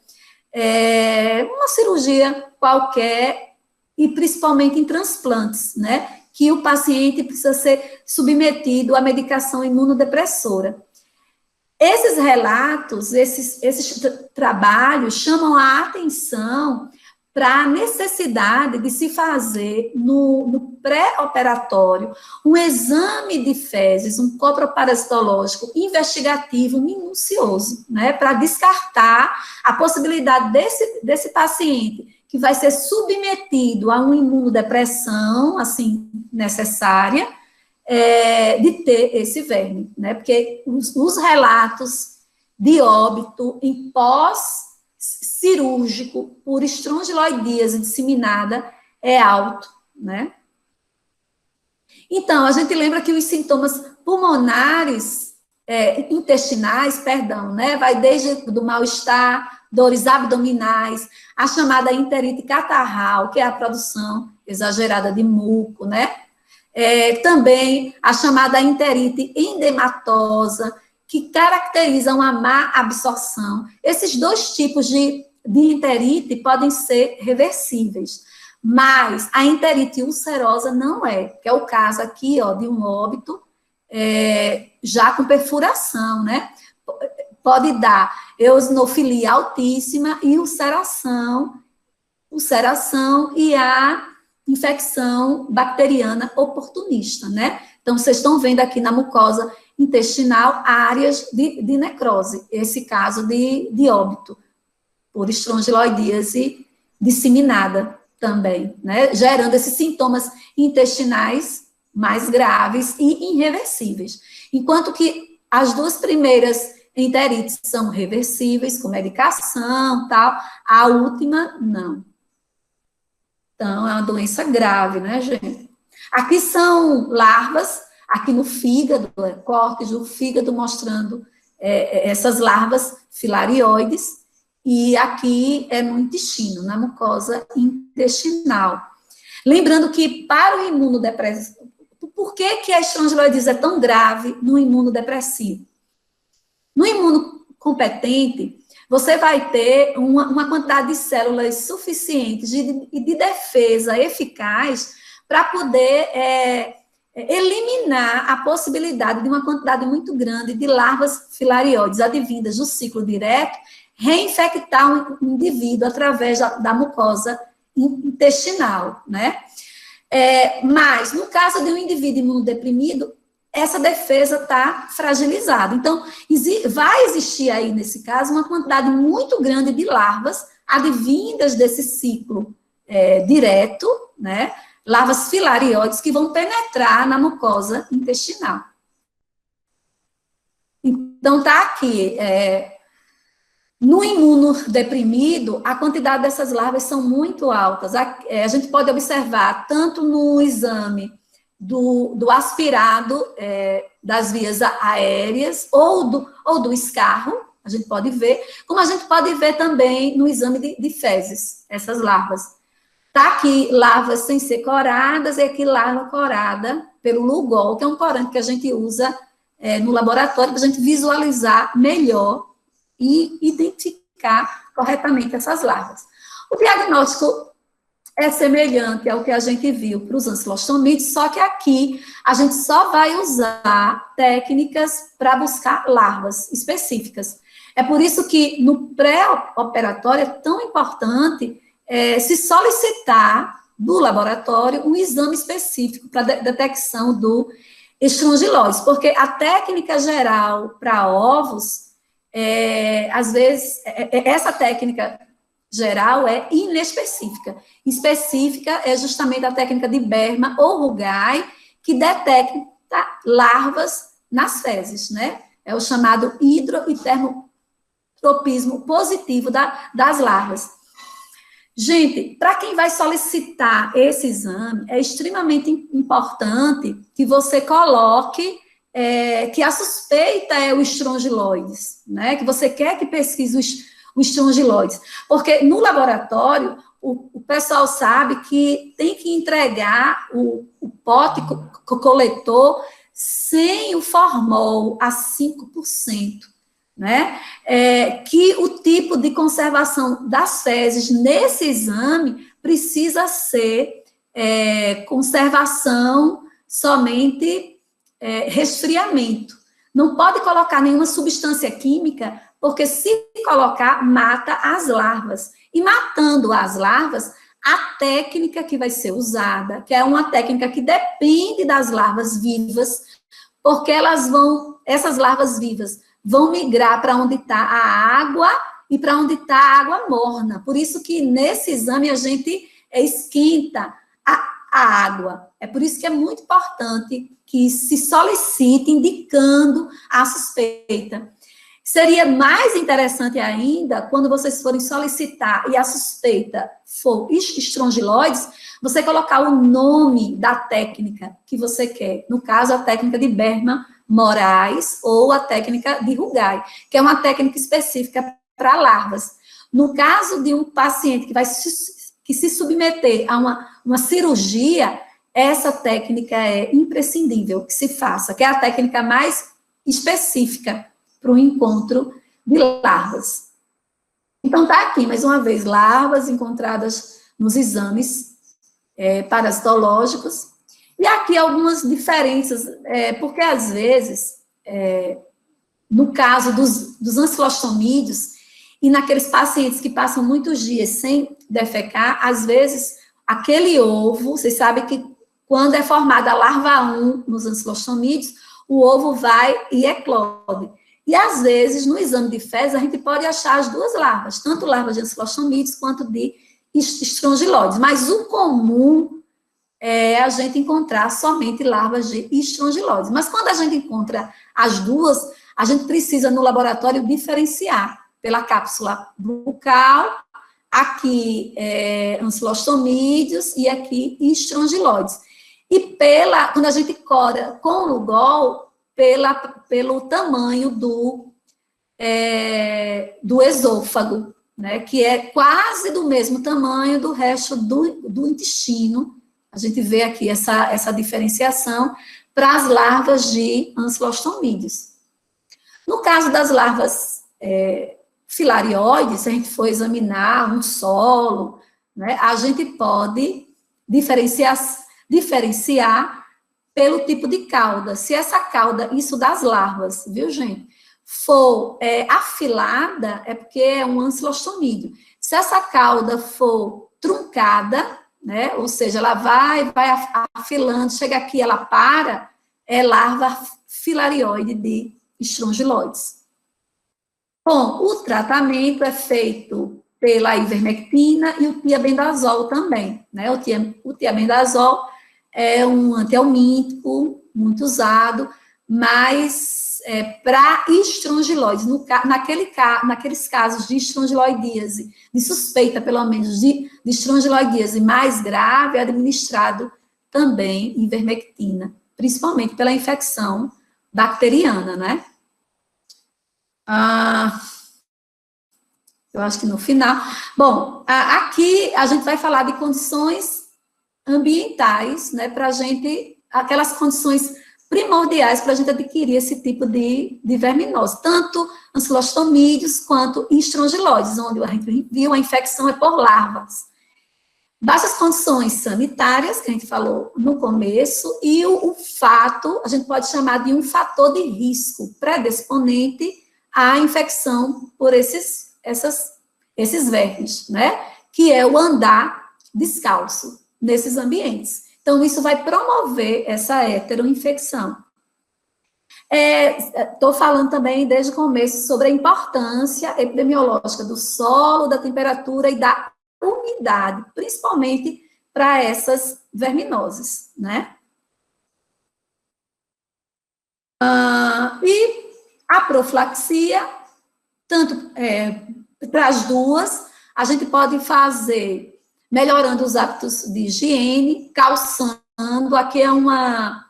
qualquer, e principalmente em transplantes, né? Que o paciente precisa ser submetido à medicação imunodepressora. Esses relatos, esses trabalhos chamam a atenção para a necessidade de se fazer no pré-operatório um exame de fezes, um coproparasitológico investigativo minucioso, né, para descartar a possibilidade desse paciente que vai ser submetido a uma imunodepressão, assim, necessária, de ter esse verme, né, porque os relatos de óbito em pós-cirúrgico por estrongiloidíase disseminada é alto, né. Então, a gente lembra que os sintomas pulmonares, intestinais, né, vai desde do mal-estar, dores abdominais, a chamada enterite catarral, que é a produção exagerada de muco, né? Também a chamada enterite endematosa, que caracteriza uma má absorção. Esses dois tipos de enterite podem ser reversíveis, mas a enterite ulcerosa não é, que é o caso aqui, ó, de um óbito já com perfuração, né? Pode dar eosinofilia altíssima e ulceração e a infecção bacteriana oportunista, né? Então, vocês estão vendo aqui na mucosa intestinal áreas de necrose, esse caso de óbito por estrongiloidíase disseminada também, né? Gerando esses sintomas intestinais mais graves e irreversíveis. Enquanto que as duas primeiras enterites são reversíveis, com medicação, tal. A última, não. Então, é uma doença grave, né, gente? Aqui são larvas, aqui no fígado, cortes do fígado mostrando essas larvas filarioides, e aqui é no intestino, na mucosa intestinal. Lembrando que para o imunodepressivo, por que a estrongiloidíase é tão grave no imunodepressivo? No imunocompetente, você vai ter uma quantidade de células suficientes de defesa eficaz para poder eliminar a possibilidade de uma quantidade muito grande de larvas filarioides advindas do ciclo direto, reinfectar um indivíduo através da mucosa intestinal, né? Mas, no caso de um indivíduo imunodeprimido, essa defesa está fragilizada. Então, vai existir aí, nesse caso, uma quantidade muito grande de larvas advindas desse ciclo direto, né? Larvas filarioides que vão penetrar na mucosa intestinal. Então, está aqui. No imunodeprimido, a quantidade dessas larvas são muito altas. A gente pode observar tanto no exame do aspirado das vias aéreas ou do escarro, a gente pode ver, como a gente pode ver também no exame de fezes, essas larvas. Está aqui larvas sem ser coradas, e aqui larva corada pelo Lugol, que é um corante que a gente usa no laboratório para a gente visualizar melhor e identificar corretamente essas larvas. O diagnóstico é semelhante ao que a gente viu para os ancilostomídeos, só que aqui a gente só vai usar técnicas para buscar larvas específicas. É por isso que no pré-operatório é tão importante se solicitar do laboratório um exame específico para detecção do estrongiloides, porque a técnica geral para ovos, às vezes, essa técnica geral é inespecífica. Específica é justamente a técnica de Berman ou Rugai, que detecta larvas nas fezes, né? É o chamado hidro- e termotropismo positivo das larvas. Gente, para quem vai solicitar esse exame, é extremamente importante que você coloque que a suspeita é o estrongiloides, né? Que você quer que pesquise o estrongiloides. Porque no laboratório, o pessoal sabe que tem que entregar o pote coletor sem o formol a 5%. Né? Que o tipo de conservação das fezes nesse exame precisa ser conservação somente resfriamento. Não pode colocar nenhuma substância química, porque se colocar, mata as larvas. E matando as larvas, a técnica que vai ser usada, que é uma técnica que depende das larvas vivas, porque essas larvas vivas vão migrar para onde está a água e para onde está a água morna. Por isso que nesse exame a gente esquenta a água. É por isso que é muito importante que se solicite indicando a suspeita. Seria mais interessante ainda, quando vocês forem solicitar e a suspeita for estrongiloides, você colocar o nome da técnica que você quer. No caso, a técnica de Berman Moraes ou a técnica de Rugai, que é uma técnica específica para larvas. No caso de um paciente que vai se submeter a uma cirurgia, essa técnica é imprescindível que se faça, que é a técnica mais específica para o encontro de larvas. Então, está aqui, mais uma vez, larvas encontradas nos exames parasitológicos. E aqui algumas diferenças, porque às vezes, no caso dos ancilostomídeos, e naqueles pacientes que passam muitos dias sem defecar, às vezes, aquele ovo, vocês sabem que quando é formada a larva 1 nos ancilostomídeos, o ovo vai e eclode. E, às vezes, no exame de fezes, a gente pode achar as duas larvas, tanto larvas de ancilostomídeos quanto de estrongiloides. Mas o comum é a gente encontrar somente larvas de estrongiloides. Mas quando a gente encontra as duas, a gente precisa, no laboratório, diferenciar pela cápsula bucal, aqui ancilostomídeos e aqui estrongiloides. E quando a gente cora com o Lugol, pelo tamanho do esôfago, né, que é quase do mesmo tamanho do resto do intestino. A gente vê aqui essa diferenciação para as larvas de ancilostomídeos. No caso das larvas filarioides, se a gente for examinar um solo, né, a gente pode diferenciar pelo tipo de cauda. Se essa cauda, isso das larvas, viu, gente, for afilada, é porque é um ancilostomídeo. Se essa cauda for truncada, né, ou seja, ela vai afilando, chega aqui, ela para, é larva filarioide de estrongiloides. Bom, o tratamento é feito pela ivermectina e o tiabendazol também, né? O tiabendazol é um antihelmíntico muito usado, mas para estrongiloides, naqueles casos de estrongiloidíase, de suspeita, pelo menos, de estrongiloidíase mais grave, é administrado também ivermectina, principalmente pela infecção bacteriana, né? Eu acho que no final. Bom, aqui a gente vai falar de condições ambientais, né, para a gente, aquelas condições primordiais para a gente adquirir esse tipo de verminose, tanto ancilostomídeos quanto estrongiloides, onde a gente viu a infecção é por larvas. Baixas condições sanitárias, que a gente falou no começo, e o fato, a gente pode chamar de um fator de risco predisponente à infecção por esses vermes, né? Que é o andar descalço nesses ambientes. Então, isso vai promover essa heteroinfecção. Estou falando também desde o começo sobre a importância epidemiológica do solo, da temperatura e da umidade, principalmente para essas verminoses, né? E a profilaxia, tanto para as duas, a gente pode fazer melhorando os hábitos de higiene, calçando, aqui é uma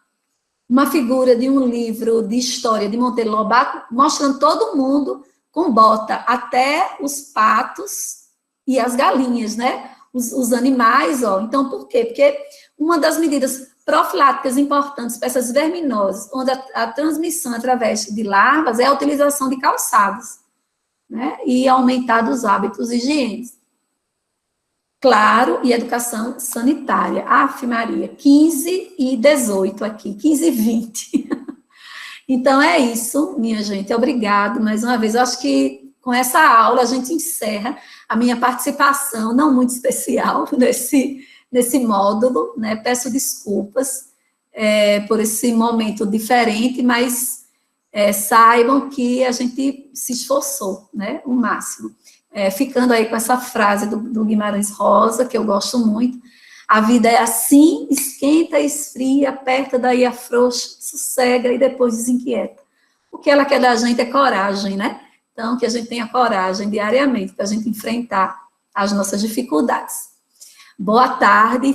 figura de um livro de história de Monteiro Lobato, mostrando todo mundo com bota, até os patos e as galinhas, né? Os animais, ó. Então, por quê? Porque uma das medidas profiláticas importantes para essas verminoses, onde a transmissão através de larvas, é a utilização de calçados, né? E aumentar os hábitos higiênicos. Claro, e educação sanitária. Aff, Maria, 15 e 18 aqui, 15 e 20. Então, é isso, minha gente. Obrigado mais uma vez. Eu acho que com essa aula a gente encerra a minha participação, não muito especial, nesse módulo, né? Peço desculpas por esse momento diferente, mas saibam que a gente se esforçou, né? O máximo. Ficando aí com essa frase do Guimarães Rosa, que eu gosto muito, a vida é assim, esquenta, esfria, aperta, daí afrouxa, sossega e depois desinquieta. O que ela quer da gente é coragem, né? Então, que a gente tenha coragem diariamente para a gente enfrentar as nossas dificuldades. Boa tarde.